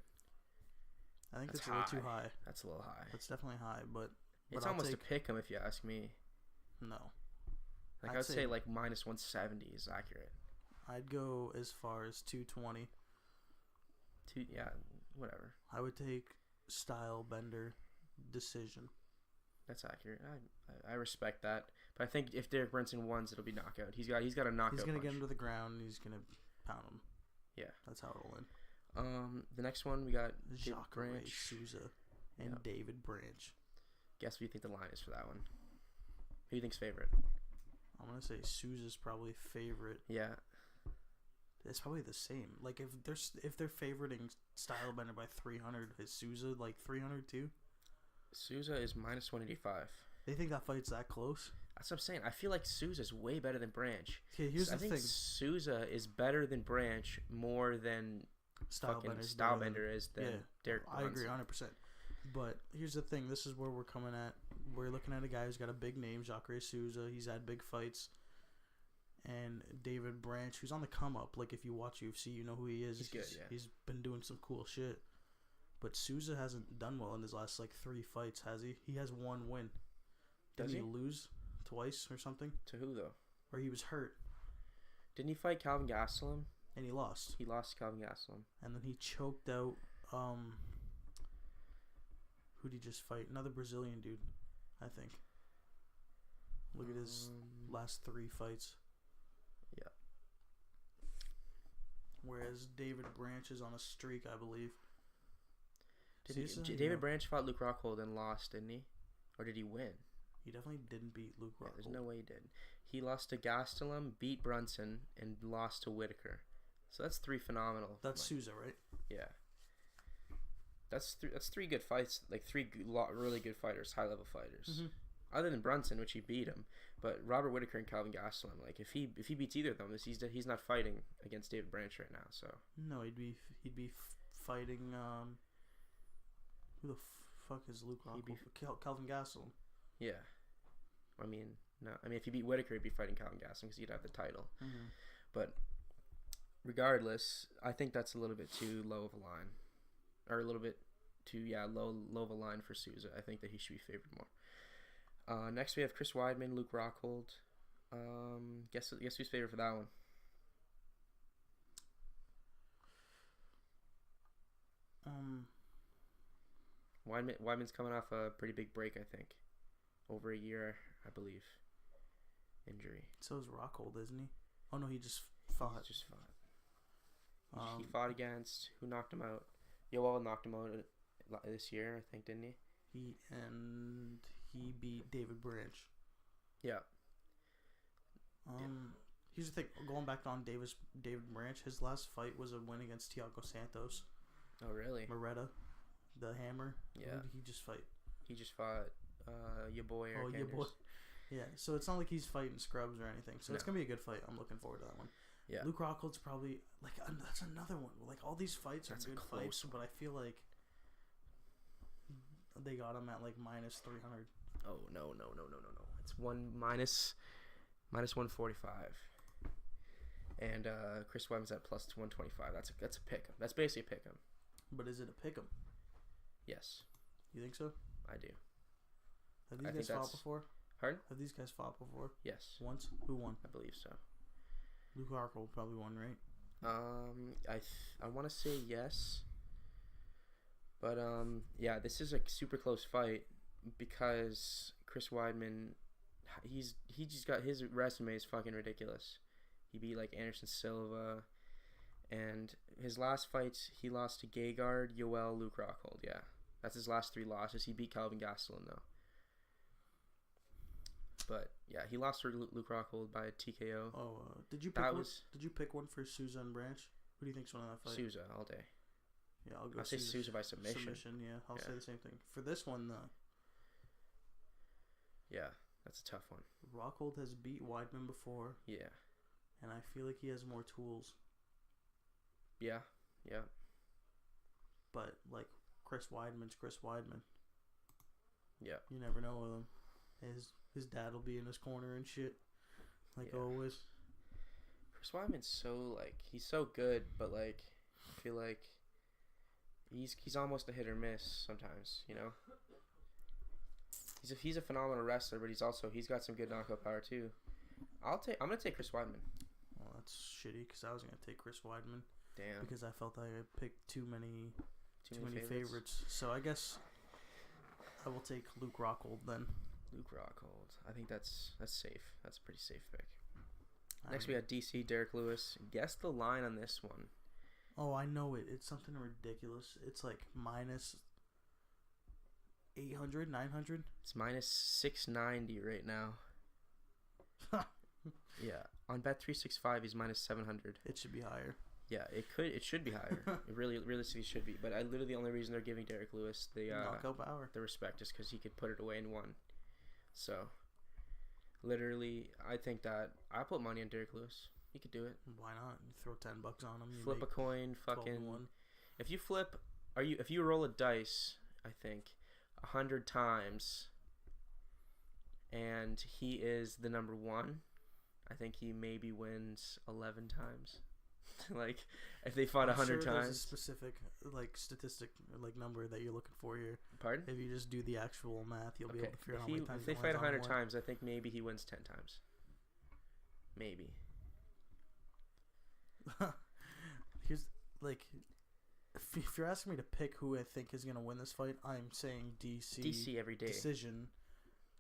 I think that's a little too high. That's a little high. That's definitely high, but it's almost a pick 'em if you ask me. No, like I'd say like minus 170 is accurate. I'd go as far as 220. Yeah, whatever. I would take Stylebender decision. That's accurate. I respect that, but I think if Derek Brunson wins, it'll be knockout. He's got a knockout. He's gonna punch. get him to the ground. And he's gonna pound him. Yeah, that's how it'll end. The next one we got Jacare Souza and David Branch. Guess what you think the line is for that one? Who do you think's favorite? I'm gonna say Souza's probably favorite. Yeah. It's probably the same. Like if they're favoriting Stylebender by 300, is Souza like 300 too? Souza is minus 185. They think that fight's that close? That's what I'm saying. I feel like Souza's way better than Branch. Okay, here's the thing. I think Souza is better than Branch more than Stylebender is than Derek Brunson. I agree 100%. But here's the thing. This is where we're coming at. We're looking at a guy who's got a big name, Jacare Souza. He's had big fights. And David Branch, who's on the come up. Like, if you watch UFC, you know who he is. He's good, yeah. He's been doing some cool shit. But Souza hasn't done well in his last, 3 fights, has he? He has 1 win. Didn't he lose twice or something? To who, though? Or he was hurt. Didn't he fight Calvin Gastelum? And he lost. He lost to Calvin Gastelum. And then he choked out Who'd he just fight? Another Brazilian dude, I think. Look at his last 3 fights. Yeah. Whereas David Branch is on a streak, I believe. David Branch fought Luke Rockhold and lost, didn't he? Or did he win? He definitely didn't beat Luke Rockhold. There's no way he did. He lost to Gastelum, beat Brunson, and lost to Whitaker. So that's 3 phenomenal. That's Souza, right? Yeah. That's 3 good fights, like 3 really good fighters, high level fighters. Mm-hmm. Other than Brunson, which he beat him, but Robert Whitaker and Calvin Gastelum, like if he beats either of them, he's not fighting against David Branch right now. So no, he'd be fighting. Who the fuck is Luke Rockhold? Calvin Gastelum. Yeah, I mean if he beat Whitaker, he'd be fighting Calvin Gastelum because he'd have the title. Mm-hmm. But regardless, I think that's a little bit too low of a line, or a little bit too low of a line for Souza. I think that he should be favored more. Next we have Chris Weidman, Luke Rockhold. Guess who's favored for that one? Weidman's coming off a pretty big break, I think. Over a year, I believe. Injury. So is Rockhold, isn't he? Oh no, he just fought. He fought against who knocked him out? Yoel knocked him out this year, I think, didn't he? He beat David Branch. Yeah. Here's the thing. Going back on David Branch, his last fight was a win against Thiago Santos. Oh, really? Moretta, the Hammer. Yeah. Who did he just fight? He just fought your boy Eric Anders. Your boy. Yeah, so it's not like he's fighting scrubs or anything. So it's going to be a good fight. I'm looking forward to that one. Yeah. Luke Rockhold's probably, like, that's another one. Like, all these fights are good fights, but I feel like they got him at, like, minus 300. Oh, no. It's minus 145. And Chris Weidman's at plus 125. That's a pick 'em. That's basically a pick 'em. But is it a pick 'em? Yes. You think so? I do. Have these guys fought before? Pardon? Have these guys fought before? Yes. Once? Who won? I believe so. Luke Rockhold probably won, right? I want to say yes. But yeah, this is a super close fight because Chris Weidman, he just got, his resume is fucking ridiculous. He beat like Anderson Silva, and his last fights he lost to Gegard, Yoel, Luke Rockhold. Yeah, that's his last 3 losses. He beat Calvin Gastelum though. But yeah, he lost to Luke Rockhold by a TKO. Oh, did you pick one for Souza and Branch? Who do you think's winning that fight? Souza all day. Yeah, I'll go. I'll say Souza by submission. Yeah, I'll say the same thing for this one though. Yeah, that's a tough one. Rockhold has beat Weidman before. Yeah. And I feel like he has more tools. Yeah. But like Chris Weidman's Chris Weidman. Yeah. You never know with him. His dad will be in his corner and shit, like always. Chris Weidman's he's so good, but like I feel like he's almost a hit or miss sometimes. You know. He's a phenomenal wrestler, but he's got some good knockout power too. I'm gonna take Chris Weidman. Well, that's shitty because I was gonna take Chris Weidman. Damn. Because I felt like I picked too many favorites. So I guess I will take Luke Rockhold then. Luke Rockhold. I think that's safe. That's a pretty safe pick. Next we got DC Derek Lewis. Guess the line on this one. Oh, I know it. It's something ridiculous. It's like minus 800, 900. It's minus 690 right now. Yeah. On Bet365, he's minus 700. It should be higher. Yeah, it should be higher. It realistically should be. But literally the only reason they're giving Derek Lewis the knockout power, the respect, is because he could put it away in one. So, literally, I think that I put money on Derek Lewis. He could do it. Why not? You throw $10 on him. Flip a coin, fucking. If you roll a dice, I think 100 times, and he is the number 1, I think he maybe wins 11 times. Like, if they fought 100 times. There's a specific statistic number that you're looking for here. Pardon? If you just do the actual math, you'll be able to figure out how many times. If they fight 100 times, I think maybe he wins 10 times. Maybe. Here's if you're asking me to pick who I think is gonna win this fight, I'm saying DC. DC every day. Decision.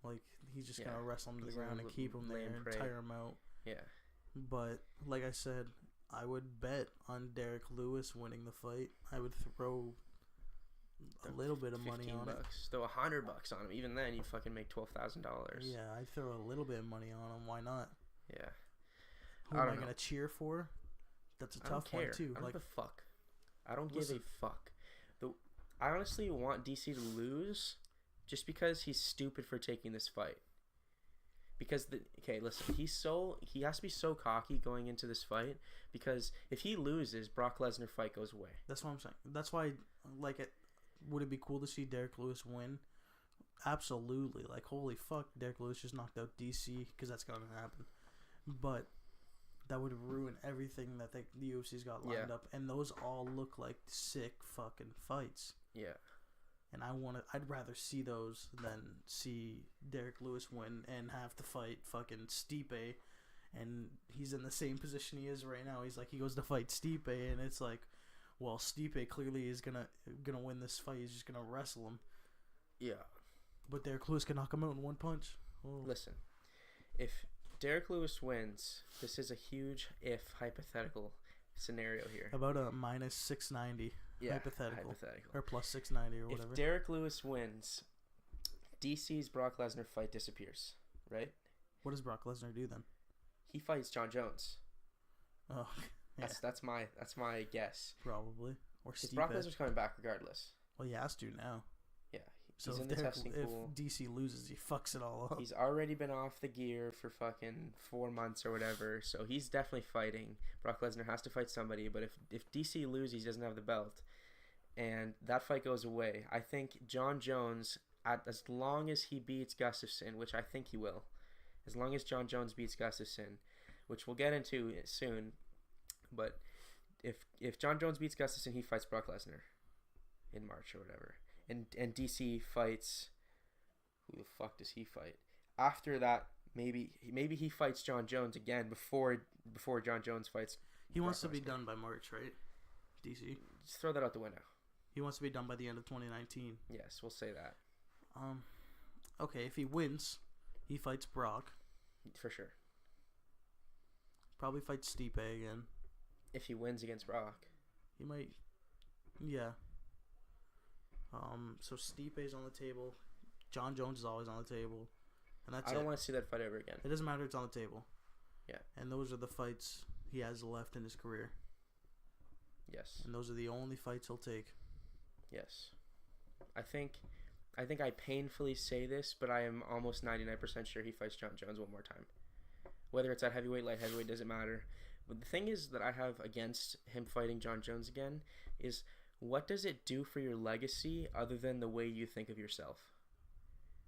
Like he's just gonna wrestle him to the ground and keep him there and tire him out. Yeah. But like I said, I would bet on Derek Lewis winning the fight. I would throw a little bit of money on it. Throw $100 on him. Even then, you fucking make $12,000. Yeah, I'd throw a little bit of money on him. Why not? Yeah. Who am I gonna cheer for? That's a tough one too. I don't give a fuck. I don't give a fuck. I honestly want DC to lose, just because he's stupid for taking this fight. Because listen, he has to be so cocky going into this fight, because if he loses, Brock Lesnar fight goes away. That's what I'm saying. That's why, would it be cool to see Derek Lewis win? Absolutely. Like, holy fuck, Derek Lewis just knocked out DC, because that's gonna happen. But that would ruin everything that the UFC's got lined up, and those all look like sick fucking fights. Yeah. And I'd rather see those than see Derek Lewis win and have to fight fucking Stipe, and he's in the same position he is right now. He goes to fight Stipe, and it's like, well, Stipe clearly is gonna win this fight. He's just gonna wrestle him. Yeah. But Derek Lewis can knock him out in one punch. Oh. Listen, if Derek Lewis wins, this is a huge hypothetical scenario here. About a minus 690. Yeah, hypothetical. Or plus 690 or whatever. If Derek Lewis wins, DC's Brock Lesnar fight disappears, right? What does Brock Lesnar do then? He fights Jon Jones. Oh, yeah. That's my guess. Probably. Or Stipe. Brock Lesnar's coming back regardless. Well, he has to now. Yeah. So he's in the testing pool. If DC loses, he fucks it all up. He's already been off the gear for fucking 4 months or whatever, so he's definitely fighting. Brock Lesnar has to fight somebody, but if DC loses, he doesn't have the belt, and that fight goes away. I think Jon Jones, as long as he beats Gustafsson, which I think he will, as long as Jon Jones beats Gustafsson, which we'll get into soon, but if Jon Jones beats Gustafsson, he fights Brock Lesnar in March or whatever. And DC fights. Who the fuck does he fight? After that, maybe he fights Jon Jones again before Jon Jones fights. He wants to be done by March, right? DC. Just throw that out the window. He wants to be done by the end of 2019. Yes, we'll say that. Okay, if he wins, he fights Brock. For sure. Probably fights Stipe again. If he wins against Brock. He might. Yeah. So Stipe's on the table. Jon Jones is always on the table. And that's I don't want to see that fight ever again. It doesn't matter, it's on the table. Yeah. And those are the fights he has left in his career. Yes. And those are the only fights he'll take. Yes. I think I painfully say this, but I am almost 99% sure he fights Jon Jones one more time. Whether it's at heavyweight, light heavyweight, doesn't matter. But the thing is that I have against him fighting Jon Jones again is, what does it do for your legacy other than the way you think of yourself?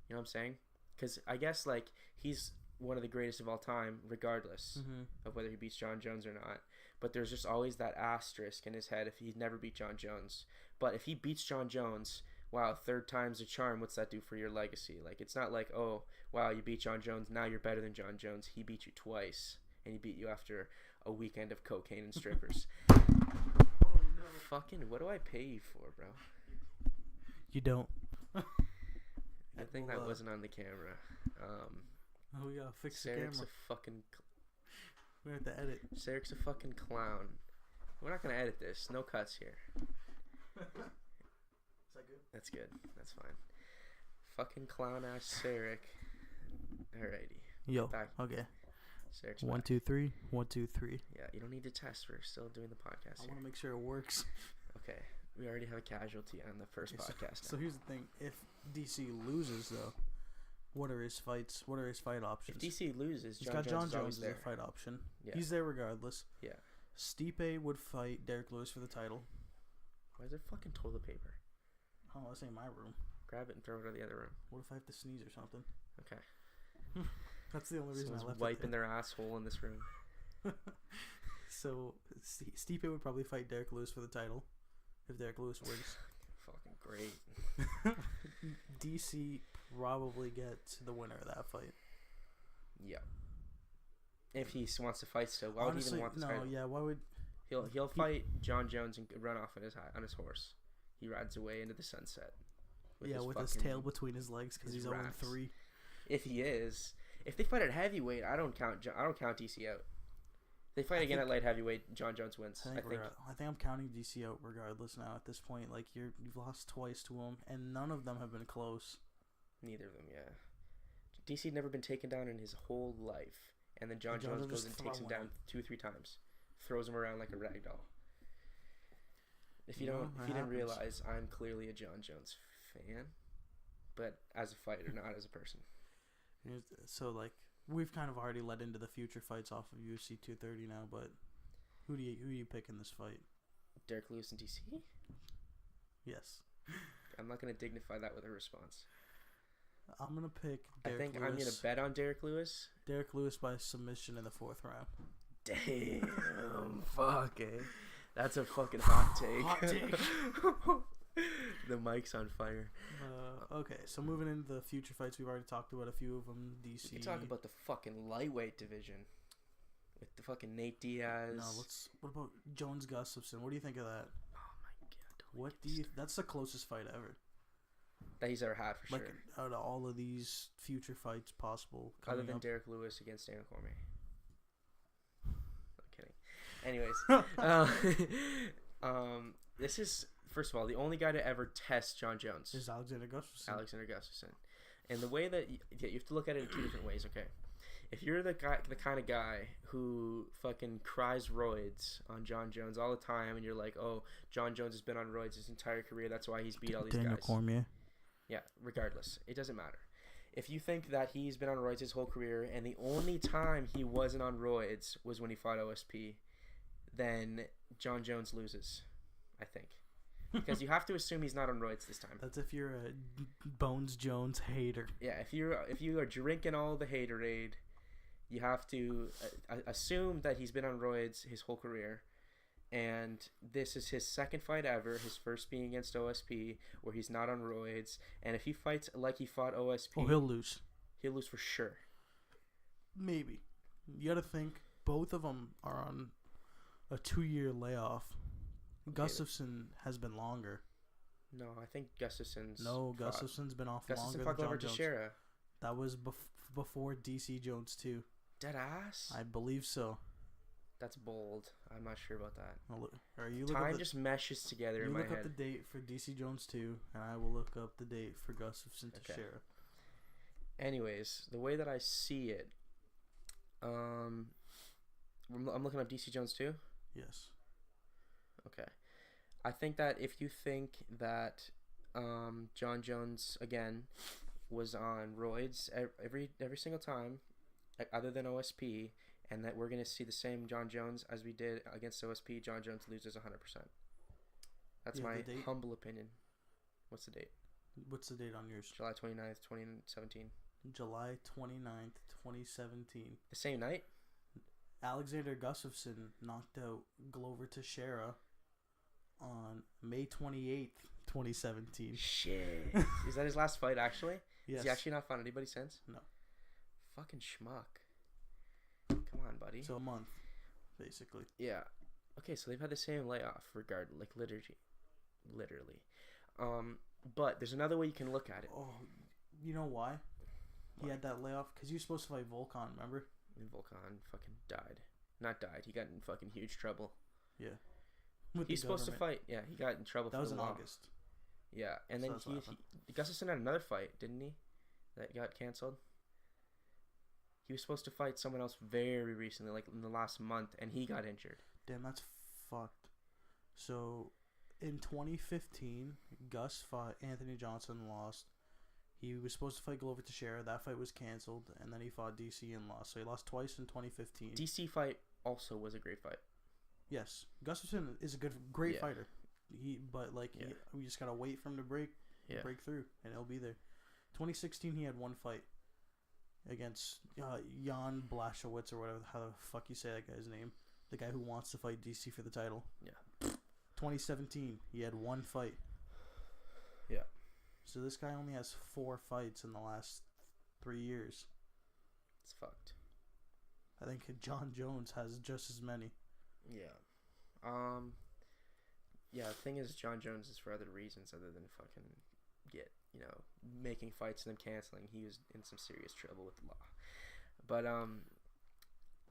You know what I'm saying? Because I guess, he's one of the greatest of all time, regardless of whether he beats Jon Jones or not. But there's just always that asterisk in his head if he'd never beat Jon Jones. But if he beats Jon Jones, wow, third time's a charm. What's that do for your legacy? It's not like, oh, wow, you beat Jon Jones, now you're better than Jon Jones. He beat you twice, and he beat you after a weekend of cocaine and strippers. Fucking, what do I pay you for, bro? You don't. I think that wasn't on the camera. We gotta fix Sarek's the camera. a fucking. We have to edit. Sarek's a fucking clown. We're not gonna edit this. No cuts here. Is that good? That's good. That's fine. Fucking clown ass Sarek. Alrighty. Yo. Back. Okay. Sarek's 1, 2, 3. 1, 2, 3. Yeah, you don't need to test. We're still doing the podcast. I want to make sure it works. Okay. We already have a casualty on the first podcast. So here's the thing: if DC loses, though, what are his fights? What are his fight options? If DC loses, he's got Jon Jones as a fight option. Yeah. He's there regardless. Yeah. Stipe would fight Derek Lewis for the title. Why is there fucking toilet paper? Oh, that's in my room. Grab it and throw it in the other room. What if I have to sneeze or something? Okay. That's the only reason Someone's I left wiping their asshole in this room. So Stipe would probably fight Derek Lewis for the title if Derek Lewis wins. Fucking great. DC probably gets the winner of that fight. Yeah. If he wants to fight still, why would he even want this title? Yeah, why would He'll fight John Jones and run off on his horse. He rides away into the sunset. With his tail between his legs because he's 0-3. If he is, if they fight at heavyweight, I don't count DC out. If they fight again at light heavyweight, John Jones wins. I think I'm counting DC out regardless now at this point. Like you've lost twice to him, and none of them have been close. Neither of them, yeah. DC had never been taken down in his whole life, and then John Jones goes and takes him down 2-3 times, throws him around like a rag doll. If you didn't realize, I'm clearly a John Jones fan, but as a fighter, not as a person. So like we've kind of already led into the future fights off of UFC 230 now, but who do you pick in this fight? Derek Lewis and DC? Yes. I'm not gonna dignify that with a response. I'm gonna pick Derek Lewis. I'm gonna bet on Derek Lewis. Derek Lewis by submission in the 4th round. Damn, fuck it. That's a fucking hot take. Hot take. The mic's on fire. Okay, so moving into the future fights, we've already talked about a few of them. DC. We can talk about the fucking lightweight division with the fucking Nate Diaz. No, what about Jones Gustafsson? What do you think of that? Oh my god! That's the closest fight ever that he's ever had for like, sure. Out of all of these future fights possible, other than Derek Lewis against Daniel Cormier. I'm kidding. Anyways, this is. First of all, the only guy to ever test John Jones is Alexander Gustafsson. And the way that you have to look at it in 2 different ways, okay? If you're the kind of guy who fucking cries roids on John Jones all the time, and you're like, oh, John Jones has been on roids his entire career, that's why he's beat all these Daniel guys. Cormier. Yeah, regardless. It doesn't matter. If you think that he's been on roids his whole career, and the only time he wasn't on roids was when he fought OSP, then John Jones loses, I think. Because you have to assume he's not on roids this time. That's if you're a Bones Jones hater. Yeah, if you are drinking all the haterade, you have to assume that he's been on roids his whole career, and this is his 2nd fight ever. His first being against OSP, where he's not on roids. And if he fights like he fought OSP, he'll lose. He'll lose for sure. Maybe. You got to think both of them are on a 2-year layoff. Gustafsson has been longer. No, I think Gustafsson's been off longer Gustafsson than fought John Glover Jones. Teixeira. That was before DC Jones too. Dead ass? I believe so. That's bold. I'm not sure about that. Time just meshes together in my head. You look up the date for DC Jones 2, and I will look up the date for Gustafsson Teixeira. Anyways, the way that I see it, I'm looking up DC Jones 2? Yes. Okay. I think that if you think that John Jones again was on roids every single time, other than OSP, and that we're gonna see the same John Jones as we did against OSP, John Jones loses 100%. That's my humble opinion. What's the date? What's the date on yours? July 29th, 2017. July 29th, 2017. The same night? Alexander Gustafsson knocked out Glover Teixeira on May 28th, 2017. Shit. Is that his last fight, actually? Yes. Has he actually not fought anybody since? No. Fucking schmuck. Come on, buddy. So a month, basically. Yeah. Okay, so they've had the same layoff, literally. But there's another way you can look at it. Oh, you know why? He had that layoff? Because he was supposed to fight Volkan, remember? And Volkan fucking died. Not died. He got in fucking huge trouble. Yeah. He's supposed to fight. Yeah, he got in trouble. That was in August. Yeah, and then Gustafsson had another fight, didn't he? That got canceled. He was supposed to fight someone else very recently, like in the last month, and he got injured. Damn, that's fucked. So, in 2015, Gus fought Anthony Johnson and lost. He was supposed to fight Glover Teixeira. That fight was canceled, and then he fought DC and lost. So he lost twice in 2015. DC fight also was a great fight. Yes, Gustafsson is a great fighter. We just gotta wait for him to break through, and he'll be there. 2016, he had one fight against Jan Blachowicz or whatever, how the fuck you say that guy's name, the guy who wants to fight DC for the title. Yeah. 2017, he had one fight. Yeah. So this guy only has 4 fights in the last 3 years. It's fucked. I think John Jones has just as many. Yeah. Yeah, the thing is, John Jones is for other reasons other than fucking making fights and then canceling. He was in some serious trouble with the law. But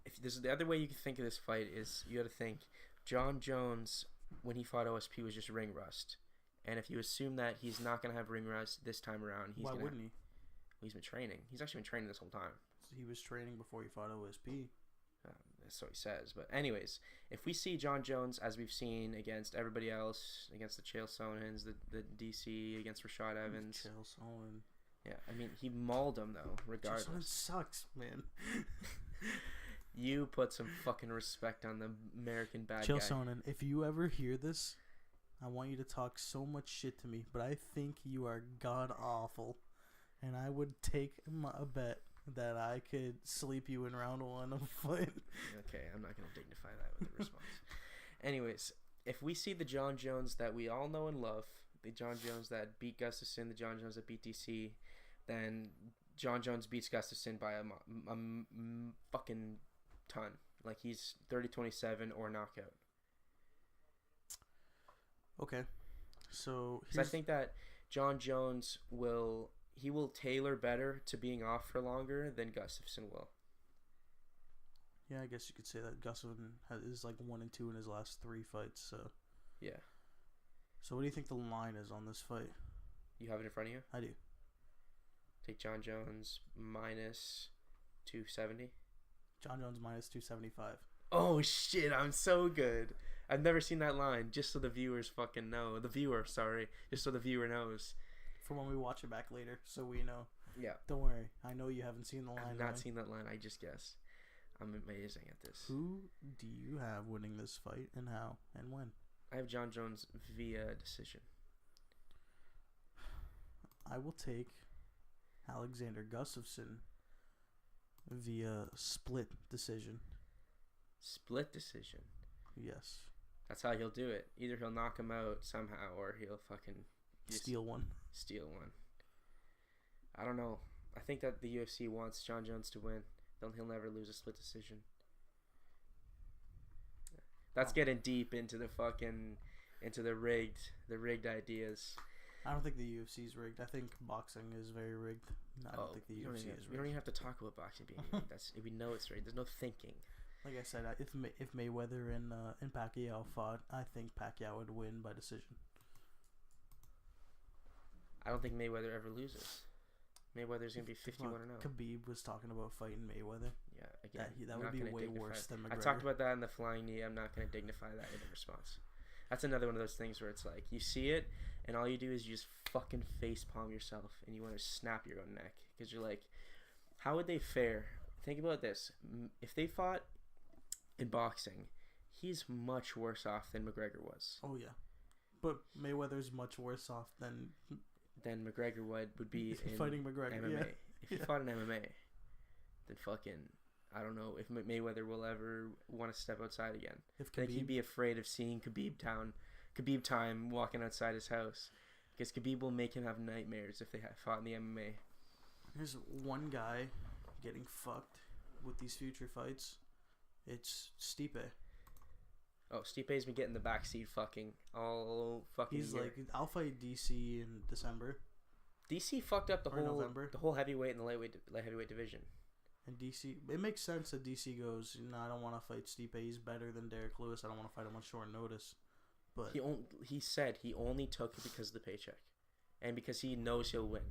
if there's the other way you can think of this fight is you got to think John Jones when he fought OSP was just ring rust, and if you assume that he's not gonna have ring rust this time around, Why wouldn't he? He's been training. He's actually been training this whole time. So he was training before he fought OSP. That's what he says. But anyways, if we see John Jones as we've seen against everybody else, against the Chael Sonnens, the DC, against Rashad Evans. Chael Sonnen. Yeah, I mean, he mauled him, though, regardless. Chael Sonnen sucks, man. You put some fucking respect on the American bad Chael guy. Sonnen, if you ever hear this, I want you to talk so much shit to me, but I think you are god-awful. And I would take a bet that I could sleep you in round 1 of a fight. Okay, I'm not going to dignify that with a response. Anyways, if we see the John Jones that we all know and love, the John Jones that beat Gustafsson, the John Jones that beat DC, then John Jones beats Gustafsson by a fucking ton. Like, he's 30-27 or knockout. Okay. So I think that John Jones will tailor better to being off for longer than Gustafsson will. Yeah, I guess you could say that Gustafsson is like 1-2 in his last 3 fights. So yeah. So what do you think the line is on this fight? You have it in front of you? I do. Take John Jones minus 270. John Jones minus 275. Oh shit! I'm so good. I've never seen that line. Just so the viewers fucking know. Just so the viewer knows. For when we watch it back later, so we know. Yeah. Don't worry. I know you haven't seen the line. I've not seen that line. I just guessed. I'm amazing at this. Who do you have winning this fight, and how, and when? I have John Jones via decision. I will take Alexander Gustafsson via split decision. Split decision? Yes. That's how he'll do it. Either he'll knock him out somehow, or he'll fucking steal one. I don't know. I think that the UFC wants John Jones to win. Then he'll never lose a split decision. That's getting deep into the rigged ideas. I don't think the UFC is rigged. I think boxing is very rigged. I don't think the UFC is rigged. We don't even have to talk about boxing being rigged. We know it's rigged. There's no thinking. Like I said, if Mayweather and Pacquiao fought, I think Pacquiao would win by decision. I don't think Mayweather ever loses. Mayweather's going to be 51-0. Khabib was talking about fighting Mayweather. Yeah, again. That would be way worse than McGregor. I talked about that in the flying knee. I'm not going to dignify that in a response. That's another one of those things where it's like, you see it, and all you do is you just fucking facepalm yourself, and you want to snap your own neck. Because you're like, how would they fare? Think about this. If they fought in boxing, he's much worse off than McGregor was. Oh, yeah. But Mayweather's much worse off than McGregor would be in fighting McGregor. MMA. Yeah. If he fought in MMA, then fucking, I don't know if Mayweather will ever want to step outside again. I think he'd be afraid of seeing Khabib time walking outside his house, because Khabib will make him have nightmares if they fought in the MMA. There's one guy getting fucked with these future fights. It's Stipe. Oh, Stipe's been getting the backseat fucking all fucking He's year. like, I'll fight DC in December. DC fucked up the November. whole heavyweight and the light heavyweight division. And DC, it makes sense that DC goes, no, I don't want to fight Stipe. He's better than Derek Lewis. I don't want to fight him on short notice. But he said he only took it because of the paycheck, and because he knows he'll win.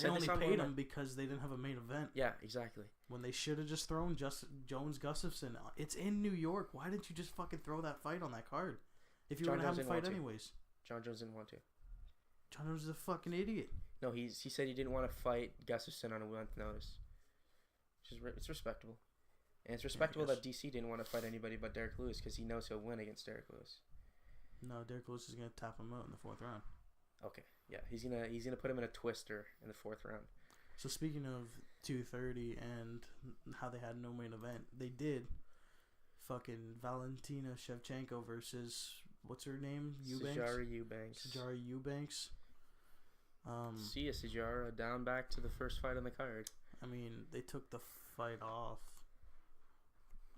They only paid him because they didn't have a main event. Yeah, exactly. When they should have just thrown Jones Gustafsson. It's in New York. Why didn't you just fucking throw that fight on that card? If you were going to have a fight anyways. John Jones didn't want to. John Jones is a fucking idiot. No, he said he didn't want to fight Gustafsson on a month's notice. It's respectable. And it's respectable that DC didn't want to fight anybody but Derek Lewis because he knows he'll win against Derek Lewis. No, Derek Lewis is going to tap him out in the 4th round. Okay. Yeah, he's gonna put him in a twister in the 4th round. So speaking of 230 and how they had no main event, they did. Fucking Valentina Shevchenko versus what's her name? Sijara Eubanks. See ya, Sijara. Down back to the first fight on the card. I mean, they took the fight off.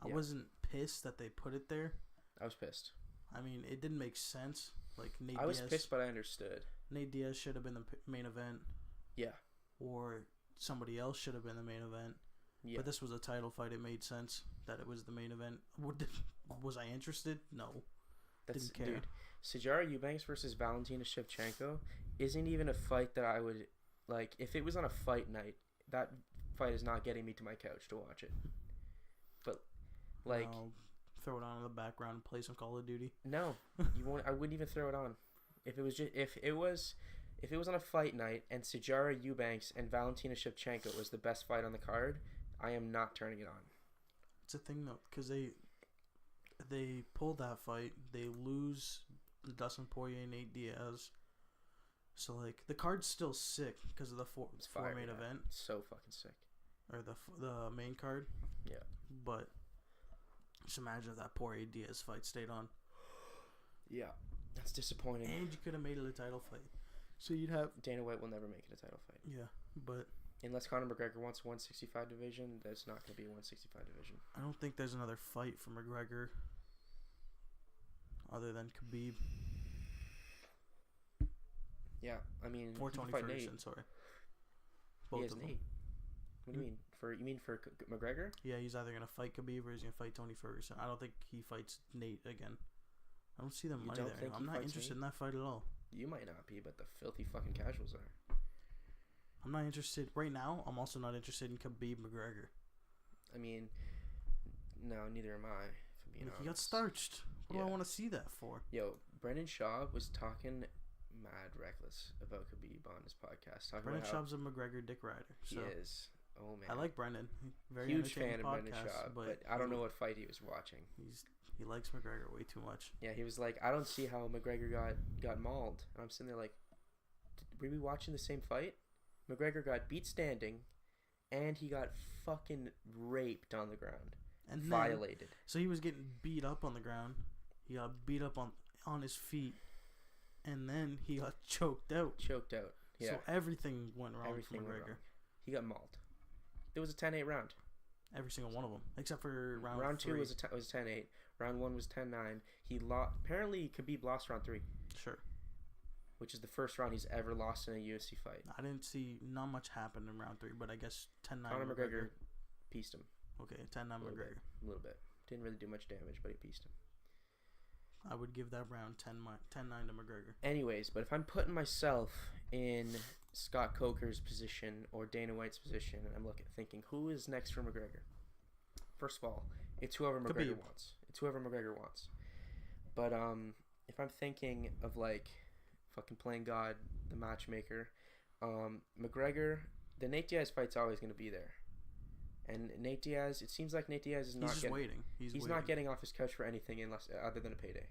Yeah. I wasn't pissed that they put it there. I was pissed. I mean, it didn't make sense. Like I was pissed, but I understood. Nate Diaz should have been the main event. Yeah. Or somebody else should have been the main event. Yeah. But this was a title fight. It made sense that it was the main event. Was I interested? No. Didn't care. Dude, Sijara Eubanks versus Valentina Shevchenko isn't even a fight that I would like. If it was on a fight night, that fight is not getting me to my couch to watch it. But like, I'll throw it on in the background and play some Call of Duty. No, you won't. I wouldn't even throw it on. If it was on a fight night and Sijara Eubanks and Valentina Shevchenko was the best fight on the card, I am not turning it on. It's a thing though, because they pulled that fight. They lose Dustin Poirier and Nate Diaz. So like the card's still sick because of the four main event. So fucking sick. Or the main card. Yeah. But just imagine if that Poirier Diaz fight stayed on. Yeah, that's disappointing. And you could have made it a title fight. So you'd have Dana White will never make it a title fight. Yeah, but unless Conor McGregor wants 165 division, there's not going to be a 165 division. I don't think there's another fight for McGregor other than Khabib. Yeah, I mean, or Tony Ferguson. Sorry, both of them. Nate. What do you mean? For McGregor? Yeah, he's either gonna fight Khabib or he's gonna fight Tony Ferguson. I don't think he fights Nate again. I don't see them money there. I'm not interested in that fight at all. You might not be, but the filthy fucking casuals are. I'm not interested right now. I'm also not interested in Khabib McGregor. I mean, no, neither am I. If I'm being honest. He got starched. What do I want to see that for? Yo, Brendan Schaub was talking mad reckless about Khabib on his podcast. Brendan Schaub's a McGregor dick rider. So. He is. Oh man, I like Brendan. Very huge fan of podcast, Brendan Schaub, but I don't know what fight he was watching. He likes McGregor way too much. Yeah, he was like, I don't see how McGregor got mauled, and I'm sitting there like, were we watching the same fight? McGregor got beat standing, and he got fucking raped on the ground and violated. So he was getting beat up on the ground. He got beat up on his feet, and then he got choked out. Yeah. So everything went wrong for McGregor. He got mauled. It was a 10-8 round. Every single one of them, except for round 2 3. was 10-8. Round 1 was 10-9. He lost. Apparently, Khabib lost round 3. Sure. Which is the first round he's ever lost in a UFC fight. I didn't see not much happen in round 3, but I guess 10-9. Conor McGregor pieced him. Okay, 10-9 McGregor. A little bit. Didn't really do much damage, but he pieced him. I would give that round 10-9 to McGregor. Anyways, but if I'm putting myself in Scott Coker's position or Dana White's position, and I'm thinking, who is next for McGregor? First of all, it's whoever McGregor wants. But if I'm thinking of like fucking playing God, the matchmaker, McGregor, the Nate Diaz fight's always going to be there. And Nate Diaz, it seems like Nate Diaz is not waiting. He's not getting off his couch for anything other than a payday.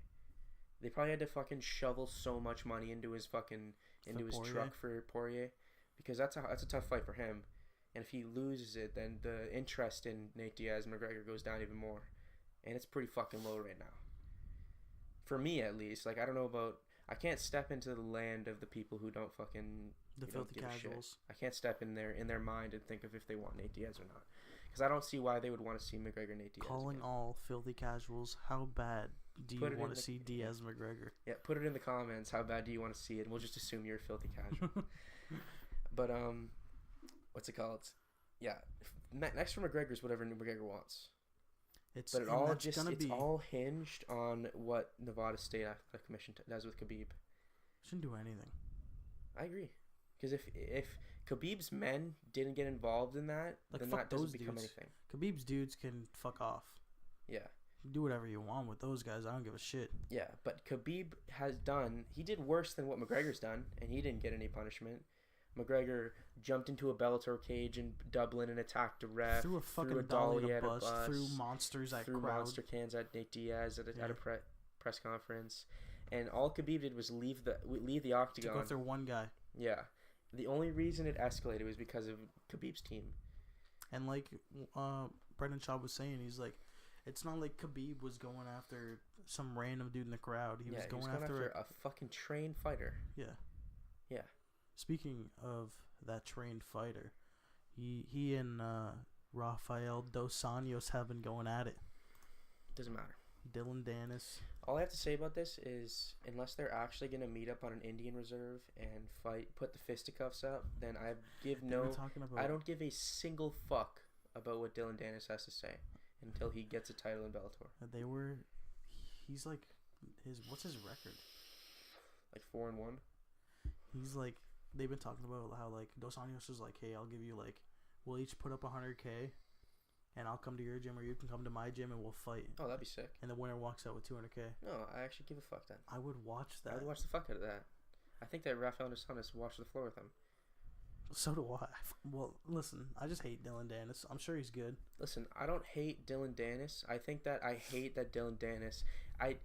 They probably had to fucking shovel so much money into his truck for Poirier, because that's a tough fight for him. And if he loses it, then the interest in Nate Diaz and McGregor goes down even more, and it's pretty fucking low right now. For me, at least, like I can't step into the land of the people who don't fucking filthy casuals. I can't step in their mind and think of if they want Nate Diaz or not, because I don't see why they would want to see McGregor Nate Diaz. Calling all filthy casuals, how bad do you want to see Diaz McGregor? Yeah, put it in the comments. How bad do you want to see it? And we'll just assume you're a filthy casual. But what's it called? Yeah, next for McGregor is whatever McGregor wants. It's all hinged on what Nevada State Athletic Commission does with Khabib. Shouldn't do anything. I agree, because if Khabib's men didn't get involved in that, then that doesn't become anything. Khabib's dudes can fuck off. Yeah. Do whatever you want with those guys. I don't give a shit. Yeah, but Khabib he did worse than what McGregor's done, and he didn't get any punishment. McGregor jumped into a Bellator cage in Dublin and attacked a ref. Threw a fucking dolly at a bus. Threw monsters at crowd. Threw monster cans at Nate Diaz at a press conference. And all Khabib did was leave the octagon. To go through one guy. Yeah. The only reason it escalated was because of Khabib's team. And like Brendan Schaub was saying, he's like, it's not like Khabib was going after some random dude in the crowd. He was going after a fucking trained fighter. Yeah. Yeah. Speaking of that trained fighter, he and Rafael Dos Anjos have been going at it. Doesn't matter. Dylan Dennis. All I have to say about this is, unless they're actually gonna meet up on an Indian reserve and fight, put the fisticuffs up, then I don't give a single fuck about what Dylan Dennis has to say until he gets a title in Bellator. He's like, what's his record? Like 4-1. He's like, they've been talking about how like Dos Anjos is like, hey, I'll give you like, we'll each put up 100K. And I'll come to your gym, or you can come to my gym, and we'll fight. Oh, that'd be sick. And the winner walks out with 200K. No, I actually give a fuck then. I would watch that. I would watch the fuck out of that. I think that Rafael dos Anjos watched the floor with him. So do I. Well, listen, I just hate Dylan Dennis. I'm sure he's good. Listen, I don't hate Dylan Dennis. I hate that Dylan Dennis. I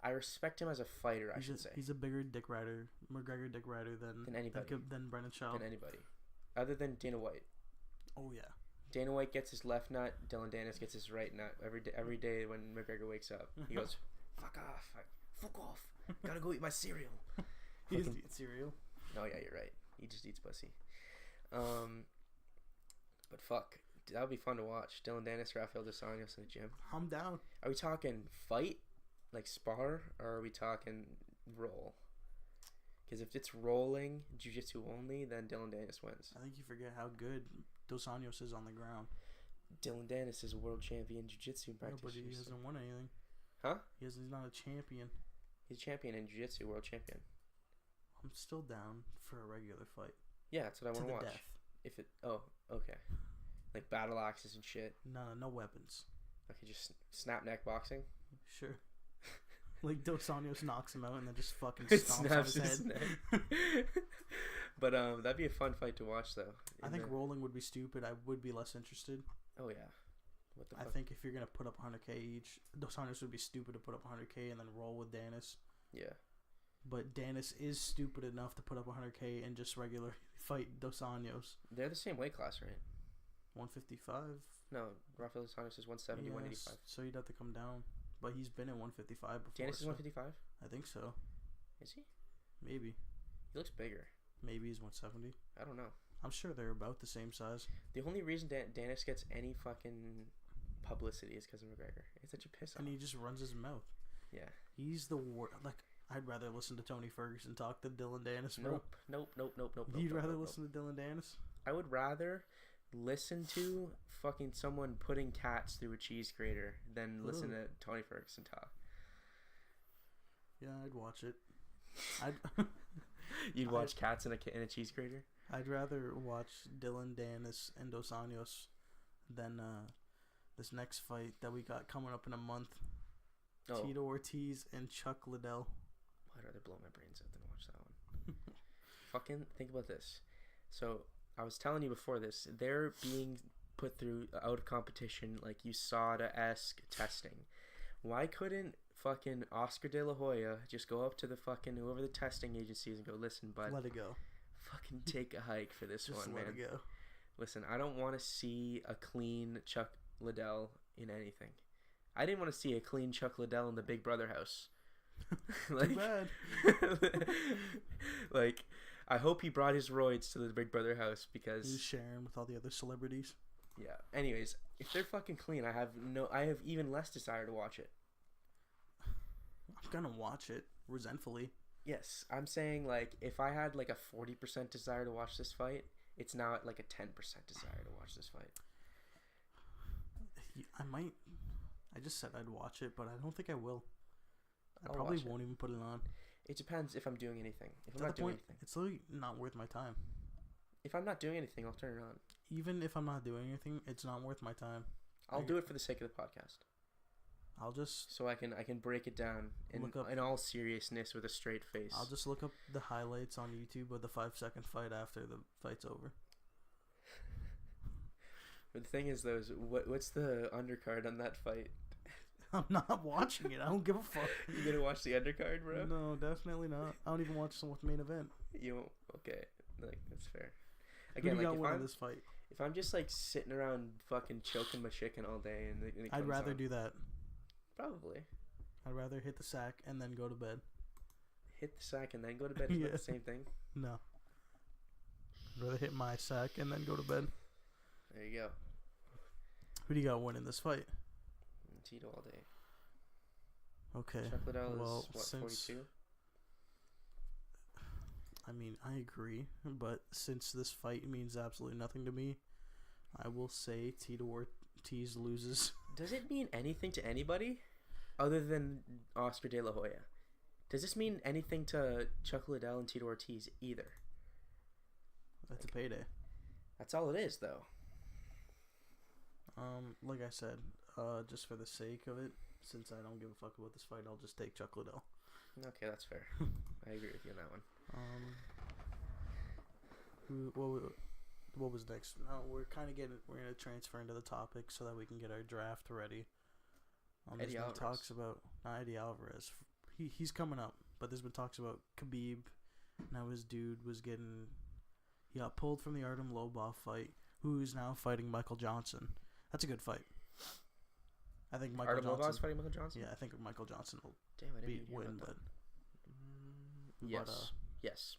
respect him as a fighter, I should say. He's a bigger dick rider, McGregor dick rider than anybody. Than Brendan Schaub. Than anybody. Other than Dana White. Oh, yeah. Dana White gets his left nut. Dylan Dennis gets his right nut every day when McGregor wakes up. He goes, fuck off. Gotta go eat my cereal. He doesn't eat cereal. No, yeah, you're right. He just eats pussy. But fuck. That would be fun to watch. Dylan Dennis, Rafael dos Anjos in the gym. I'm down. Are we talking fight? Like spar? Or are we talking roll? Because if it's rolling, jiu-jitsu only, then Dylan Dennis wins. I think you forget how good Dos Anjos is on the ground. Dylan Dennis is a world champion jiu-jitsu practitioner. But he hasn't won anything. Huh? He's not a champion. He's a champion in jiu-jitsu, world champion. I'm still down for a regular fight. Yeah, that's what I want to watch. Death. If it, okay. Like battle axes and shit. No weapons. Okay, just snap neck boxing. Sure. Like Dos Anjos knocks him out and then just fucking stomps on his head. But that'd be a fun fight to watch, though. I think rolling would be stupid. I would be less interested. Oh yeah. What the fuck? I think if you're gonna put up 100K each, Dos Anjos would be stupid to put up 100K and then roll with Dennis. Yeah. But Dennis is stupid enough to put up 100K and just regular fight Dos Anjos. They're the same weight class, right? 155. No, Rafael dos Anjos is 170, yes, 185. So he'd have to come down. But he's been in 155 before. Dennis is 155? I think so. Is he? Maybe. He looks bigger. Maybe he's 170. I don't know. I'm sure they're about the same size. The only reason Dennis gets any fucking publicity is because of McGregor. It's such a piss off. And he just runs his mouth. Yeah. He's the worst. Like, I'd rather listen to Tony Ferguson talk than Dylan Dennis, bro. Nope. You'd rather listen to Dylan Dennis? I would rather listen to fucking someone putting cats through a cheese grater than listen to Tony Ferguson talk. Yeah, I'd watch it. You'd watch cats in a cheese grater? I'd rather watch Dylan Dennis and Dos Anjos than this next fight that we got coming up in a month. Oh. Tito Ortiz and Chuck Liddell. I'd rather blow my brains out than watch that one. Fucking think about this. So I was telling you before this, they're being put through out of competition like USADA-esque testing. Why couldn't fucking Oscar De La Hoya just go up to the fucking whoever the testing agency is and go, listen, bud, let it go. Fucking take a hike for this just one, let man. It go. Listen, I don't want to see a clean Chuck Liddell in anything. I didn't want to see a clean Chuck Liddell in the Big Brother house. Like, too bad. Like, I hope he brought his roids to the Big Brother house because he's sharing with all the other celebrities. Yeah. Anyways, if they're fucking clean, I have even less desire to watch it. I'm gonna watch it resentfully. Yes, I'm saying like if I had like a 40% desire to watch this fight, it's now at like a 10% desire to watch this fight. I might. I just said I'd watch it, but I don't think I will. I I'll probably won't even put it on. It depends if I'm doing anything. If I'm At not the doing point, anything. it's literally not worth my time. If I'm not doing anything, I'll turn it on. Even if I'm not doing anything, it's not worth my time. I'll do it for the sake of the podcast. I'll just so I can break it down in all seriousness with a straight face. I'll just look up the highlights on YouTube of the 5-second fight after the fight's over. But the thing is, though, what's the undercard on that fight? I'm not watching it. I don't give a fuck. You gonna watch the undercard, bro? No, definitely not. I don't even watch the main event. You won't? Okay, like that's fair. Again, who do you got winning this fight? If I'm just like sitting around fucking choking my chicken all day, and it I'd rather do that. Probably. I'd rather hit the sack and then go to bed. Hit the sack and then go to bed? Is that the same thing? No. I'd rather hit my sack and then go to bed. There you go. Who do you got winning this fight? Tito all day. Okay. Chuck Liddell well, is what, 42? I mean, I agree, but since this fight means absolutely nothing to me, I will say Tito Ortiz loses. Does it mean anything to anybody other than Oscar De La Hoya? Does this mean anything to Chuck Liddell and Tito Ortiz either? That's a payday. That's all it is, though. Like I said, just for the sake of it, since I don't give a fuck about this fight, I'll just take Chuck Liddell. Okay, that's fair. I agree with you on that one. What was next? No, we're gonna transfer into the topic so that we can get our draft ready. Eddie Alvarez. Talks about not Eddie Alvarez. He's coming up, but there's been talks about Khabib. Now his dude he got pulled from the Artem Lobov fight, who's now fighting Michael Johnson. That's a good fight. I think Artem Lobov's fighting Michael Johnson? Yeah, I think Michael Johnson will win, but yes. Yes.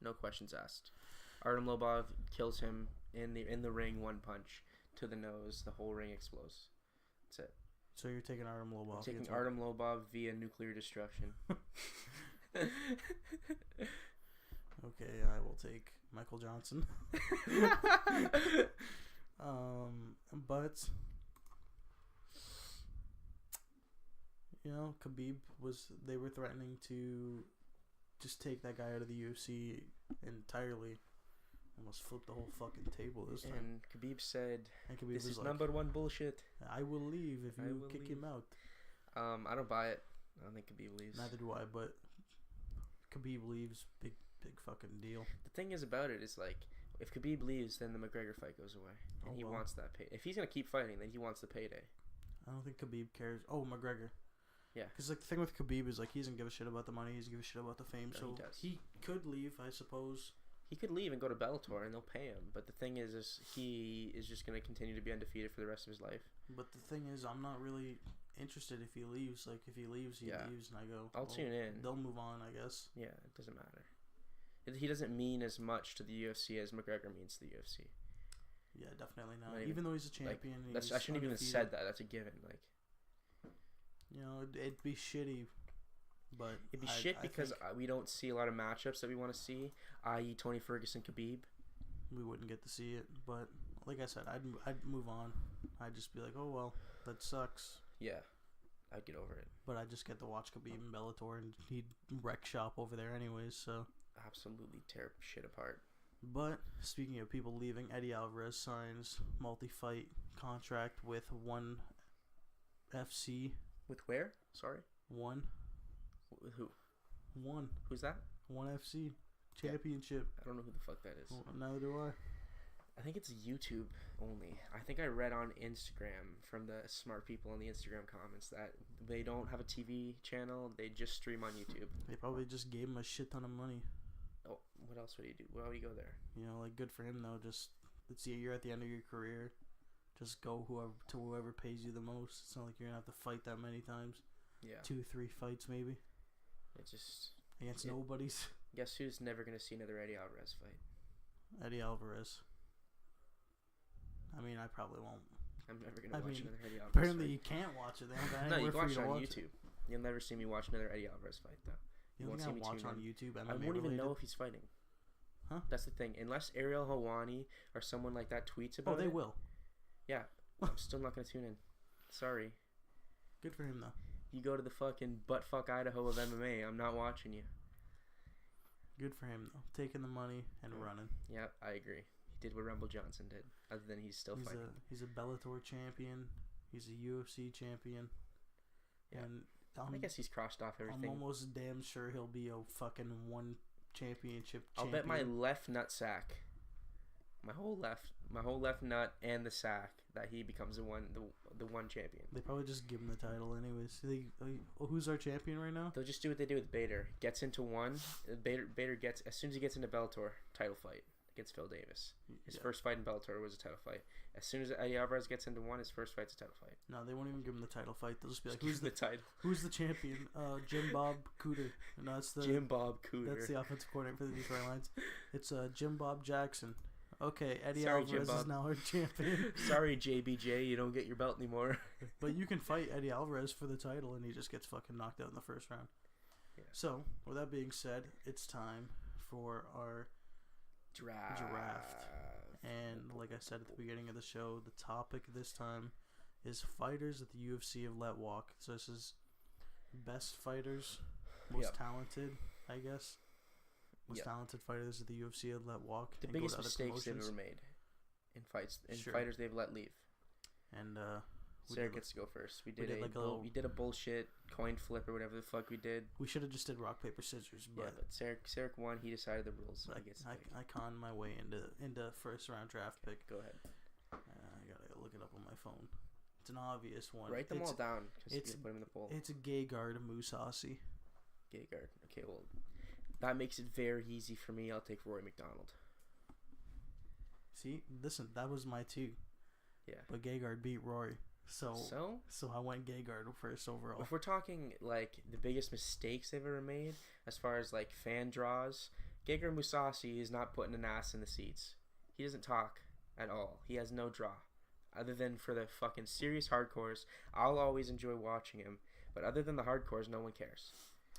No questions asked. Artem Lobov kills him in the ring, one punch to the nose, the whole ring explodes. That's it. So you're taking Artem Lobov? I'm taking Artem Lobov via nuclear destruction. Okay, I will take Michael Johnson. But Khabib they were threatening to just take that guy out of the UFC entirely. Almost flipped the whole fucking table this time. And Khabib said, "This is like, number one bullshit. I will leave if you kick him out." I don't buy it. I don't think Khabib leaves. Neither do I, but Khabib leaves, big fucking deal. The thing is about it is like, if Khabib leaves, then the McGregor fight goes away, and he wants that pay. If he's gonna keep fighting, then he wants the payday. I don't think Khabib cares. Oh, McGregor. Yeah. Because like the thing with Khabib is like he doesn't give a shit about the money. He doesn't give a shit about the fame. No, so he could leave, I suppose. He could leave and go to Bellator, and they'll pay him. But the thing is he is just gonna continue to be undefeated for the rest of his life. But the thing is, I'm not really interested if he leaves. Like if he leaves, he leaves, and I go. I'll tune in. They'll move on, I guess. Yeah, it doesn't matter. He doesn't mean as much to the UFC as McGregor means to the UFC. Yeah, definitely not. Even though he's a champion, I shouldn't even have said that. That's a given. Like, it'd be shitty, but it'd be shit because we don't see a lot of matchups that we want to see, i.e., Tony Ferguson, Khabib. We wouldn't get to see it, but like I said, I'd move on. I'd just be like, oh well, that sucks. Yeah, I'd get over it. But I just get to watch Khabib in Bellator, and he'd wreck shop over there anyways. So absolutely tear shit apart. But speaking of people leaving, Eddie Alvarez signs multi-fight contract with ONE FC. With where? Sorry? One. With who? One. Who's that? ONE FC Championship. I don't know who the fuck that is. Well, neither do I. I think it's YouTube only. I think I read on Instagram from the smart people in the Instagram comments that they don't have a TV channel. They just stream on YouTube. They probably just gave him a shit ton of money. Oh, what else would he do? Why would he go there? Like good for him though. Just let's see, you're at the end of your career. Just go whoever pays you the most. It's not like you're gonna have to fight that many times. Yeah. 2-3 fights maybe. It just against nobodies. Guess who's never gonna see another Eddie Alvarez fight? Eddie Alvarez. I mean, I probably won't. I'm never gonna watch another Eddie Alvarez. Apparently, fight. you can't watch it. No, you can watch it on YouTube. You'll never see me watch another Eddie Alvarez fight though. You won't see me watch on YouTube. I won't even know if he's fighting. Huh? That's the thing. Unless Ariel Helwani or someone like that tweets about it. Oh, they will. Yeah. I'm still not going to tune in. Sorry. Good for him, though. You go to the fucking buttfuck Idaho of MMA. I'm not watching you. Good for him, though. Taking the money and running. Yeah, I agree. He did what Rumble Johnson did. Other than he's still fighting. He's a Bellator champion. He's a UFC champion. Yeah. And I guess he's crossed off everything. I'm almost damn sure he'll be a fucking one championship champion. I'll bet my left nut sack, my whole left nut and the sack, that he becomes the one champion. They probably just give him the title anyways. Who's our champion right now? They'll just do what they do with Bader. Gets into one. Bader gets, as soon as he gets into Bellator, title fight against Phil Davis. His first fight in Bellator was a title fight. As soon as Eddie Alvarez gets into one, his first fight's a title fight. No, they won't even give him the title fight. They'll just be like, "Who's the title? Who's the champion?" Jim Bob Cooter. No, it's the Jim Bob Cooter. That's the offensive coordinator for the Detroit Lions. It's Jim Bob Jackson. Okay, Eddie Sorry, Alvarez Jim is Bob. now our champion. Sorry, JBJ, you don't get your belt anymore. But you can fight Eddie Alvarez for the title, and he just gets fucking knocked out in the first round. Yeah. So, with that being said, it's time for our draft. And like I said at the beginning of the show, the topic this time is fighters that the UFC have let walk. So this is best fighters, most talented, I guess. Most talented fighters that the UFC have let walk. The biggest mistakes they've ever made in fights, fighters they've let leave. And Sarek gets to go first. We did a bullshit coin flip or whatever the fuck we did. We should have just did rock paper scissors, but Sarek won. He decided the rules. So I conned my way into first round draft pick. Go ahead. I gotta look it up on my phone. It's an obvious one. Write them all down because put them in the poll. It's a Gegard Mousasi. Gegard. Okay, well, that makes it very easy for me. I'll take Roy McDonald. See, listen, that was my two. Yeah. But Gegard beat Roy. So I went Gegard first overall. If we're talking like the biggest mistakes they've ever made, as far as like fan draws, Gegard Mousasi is not putting an ass in the seats. He doesn't talk at all. He has no draw, other than for the fucking serious hardcores. I'll always enjoy watching him, but other than the hardcores, no one cares.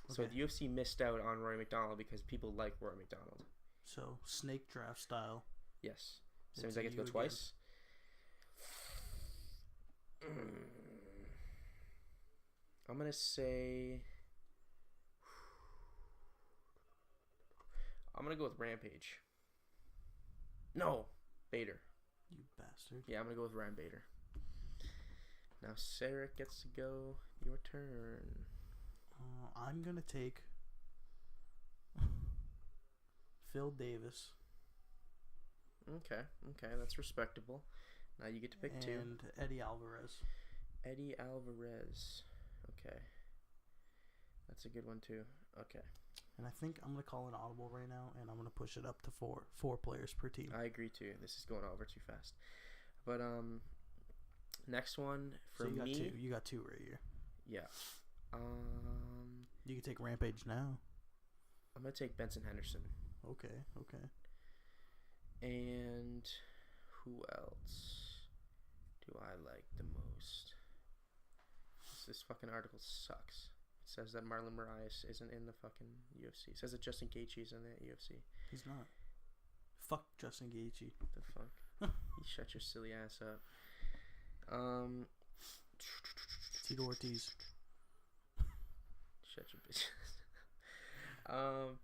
Okay. So the UFC missed out on Roy McDonald because people like Roy McDonald. So snake draft style. Yes. So means I get to go twice. I'm gonna say I'm gonna go with Rampage. No, Bader. You bastard. Yeah, I'm gonna go with Ryan Bader. Now Sarek gets to go. Your turn. I'm gonna take Phil Davis. Okay, that's respectable. Now you get to pick two. And Eddie Alvarez. Eddie Alvarez. Okay. That's a good one too. Okay. And I think I'm going to call an audible right now, and I'm going to push it up to four players per team. I agree too. This is going over too fast. But next one for me. You got two right here. Yeah. You can take Rampage now. I'm going to take Benson Henderson. Okay. And who else do I like the most? This fucking article sucks. It says that Marlon Moraes isn't in the fucking UFC. It says that Justin Gaethje's in the UFC. He's not. Fuck Justin Gaethje. What the fuck? You shut your silly ass up. Tito Ortiz. Shut your bitch. I'll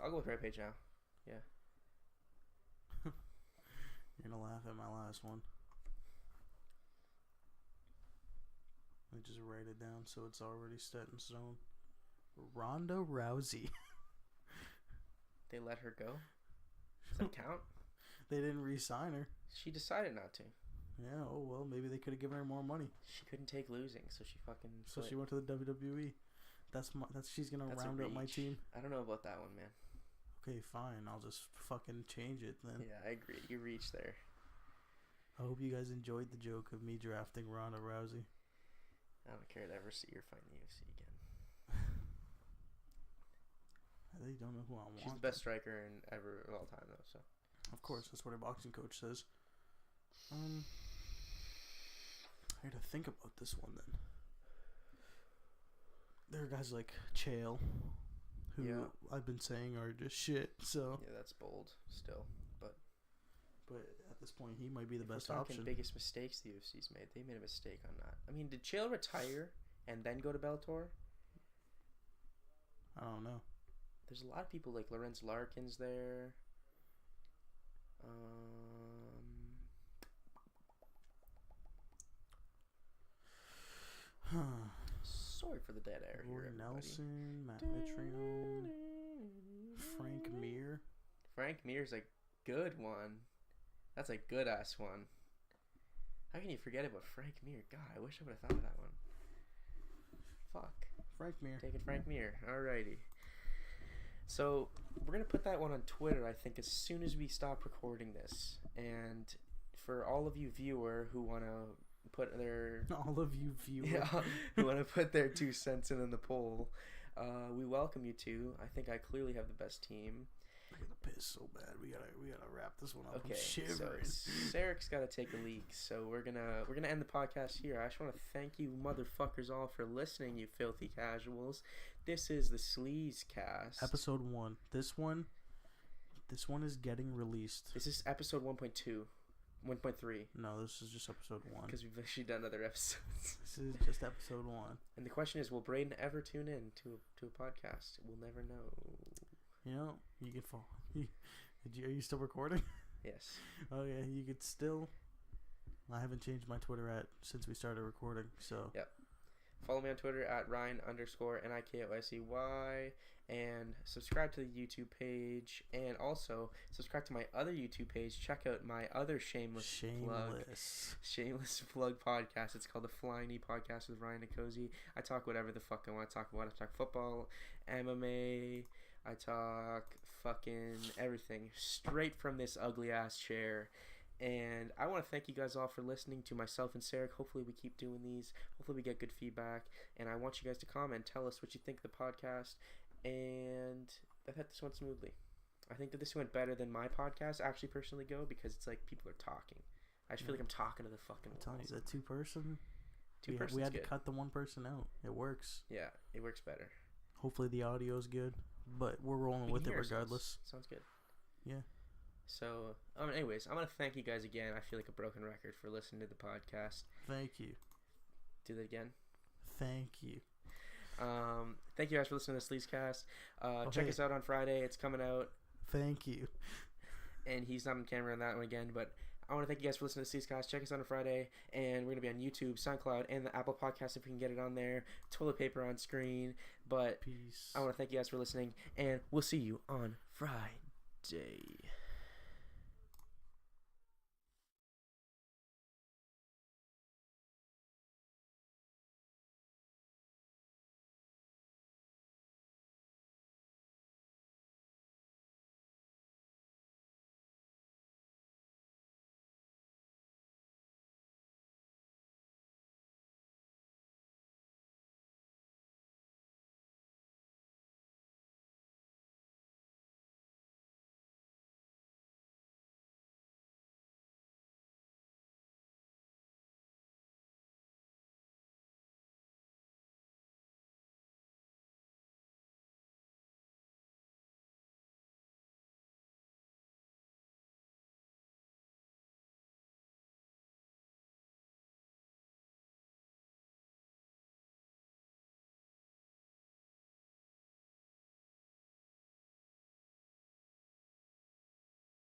go with Rampage now. Yeah. You're gonna laugh at my last one. Let me just write it down so it's already set in stone. Ronda Rousey. They let her go? Does that count? They didn't re-sign her. She decided not to. Yeah, oh well, maybe they could have given her more money. She couldn't take losing, so she fucking So she went to the WWE. She's gonna round out my team. I don't know about that one, man. Okay, fine. I'll just fucking change it then. Yeah, I agree. You reached there. I hope you guys enjoyed the joke of me drafting Ronda Rousey. I don't care to ever see her fight in the UFC again. I really don't know who I want. She's the best striker of all time, though. So, of course, that's what our boxing coach says. I had to think about this one then. There are guys like Chael, who I've been saying are just shit. So yeah, that's bold still, but at this point, he might be the best option. Biggest mistakes the UFC's made. They made a mistake on that. I mean, did Chael retire and then go to Bellator? I don't know. There's a lot of people like Lorenz Larkin's there. Sorry for the dead air Roy here, Nelson, Matt Mitrione, Frank Mir. Frank Mir's a good one. That's a good ass one. How can you forget about Frank Mir? God, I wish I would have thought of that one. Fuck. Frank Mir. Taking Frank Mir. Alrighty. So we're gonna put that one on Twitter, I think, as soon as we stop recording this. And for all of you viewer who wanna put their who wanna put their 2 cents in the poll, we welcome you to. I think I clearly have the best team. I gotta piss so bad. We gotta wrap this one up. Okay, I'm shivering. so Sarek's got to take a leak, so we're gonna end the podcast here. I just want to thank you motherfuckers all for listening, you filthy casuals. This is the Sleezecast. Episode 1. This one is getting released. This is episode 1.2. 1.3. No, this is just episode 1. Because we've actually done other episodes. This is just episode 1. And the question is, will Braden ever tune in to a podcast? We'll never know. You know, you could fall. Are you still recording? Yes. Oh yeah, you could still. I haven't changed my Twitter since we started recording, so. Yep. Follow me on Twitter at Ryan_NIKOSEY and subscribe to the YouTube page, and also subscribe to my other YouTube page. Check out my other shameless plug podcast. It's called the Flying Knee Podcast with Ryan Nicosi. I talk whatever the fuck I want to talk about. I talk football, MMA. I talk fucking everything straight from this ugly ass chair. And I want to thank you guys all for listening to myself and Sarek. Hopefully we keep doing these. Hopefully we get good feedback. And I want you guys to comment. Tell us what you think of the podcast. And I thought this went smoothly. I think that this went better than my podcast actually personally go, because it's like people are talking. I just feel like I'm talking to the fucking I'm telling you, walls. that 2-person. We had to cut the 1 person out. It works. Yeah, it works better. Hopefully the audio is good, but we're rolling with it regardless. Sounds good. Yeah. So, anyways, I'm going to thank you guys again. I feel like a broken record for listening to the podcast. Thank you. Do that again. Thank you. Thank you guys for listening to Sleezecast. Check us out on Friday. It's coming out. Thank you. And he's not on camera on that one again, but I want to thank you guys for listening to Sleezecast. Check us out on Friday, and we're going to be on YouTube, SoundCloud, and the Apple Podcast if we can get it on there. Toilet paper on screen. But peace. I want to thank you guys for listening, and we'll see you on Friday.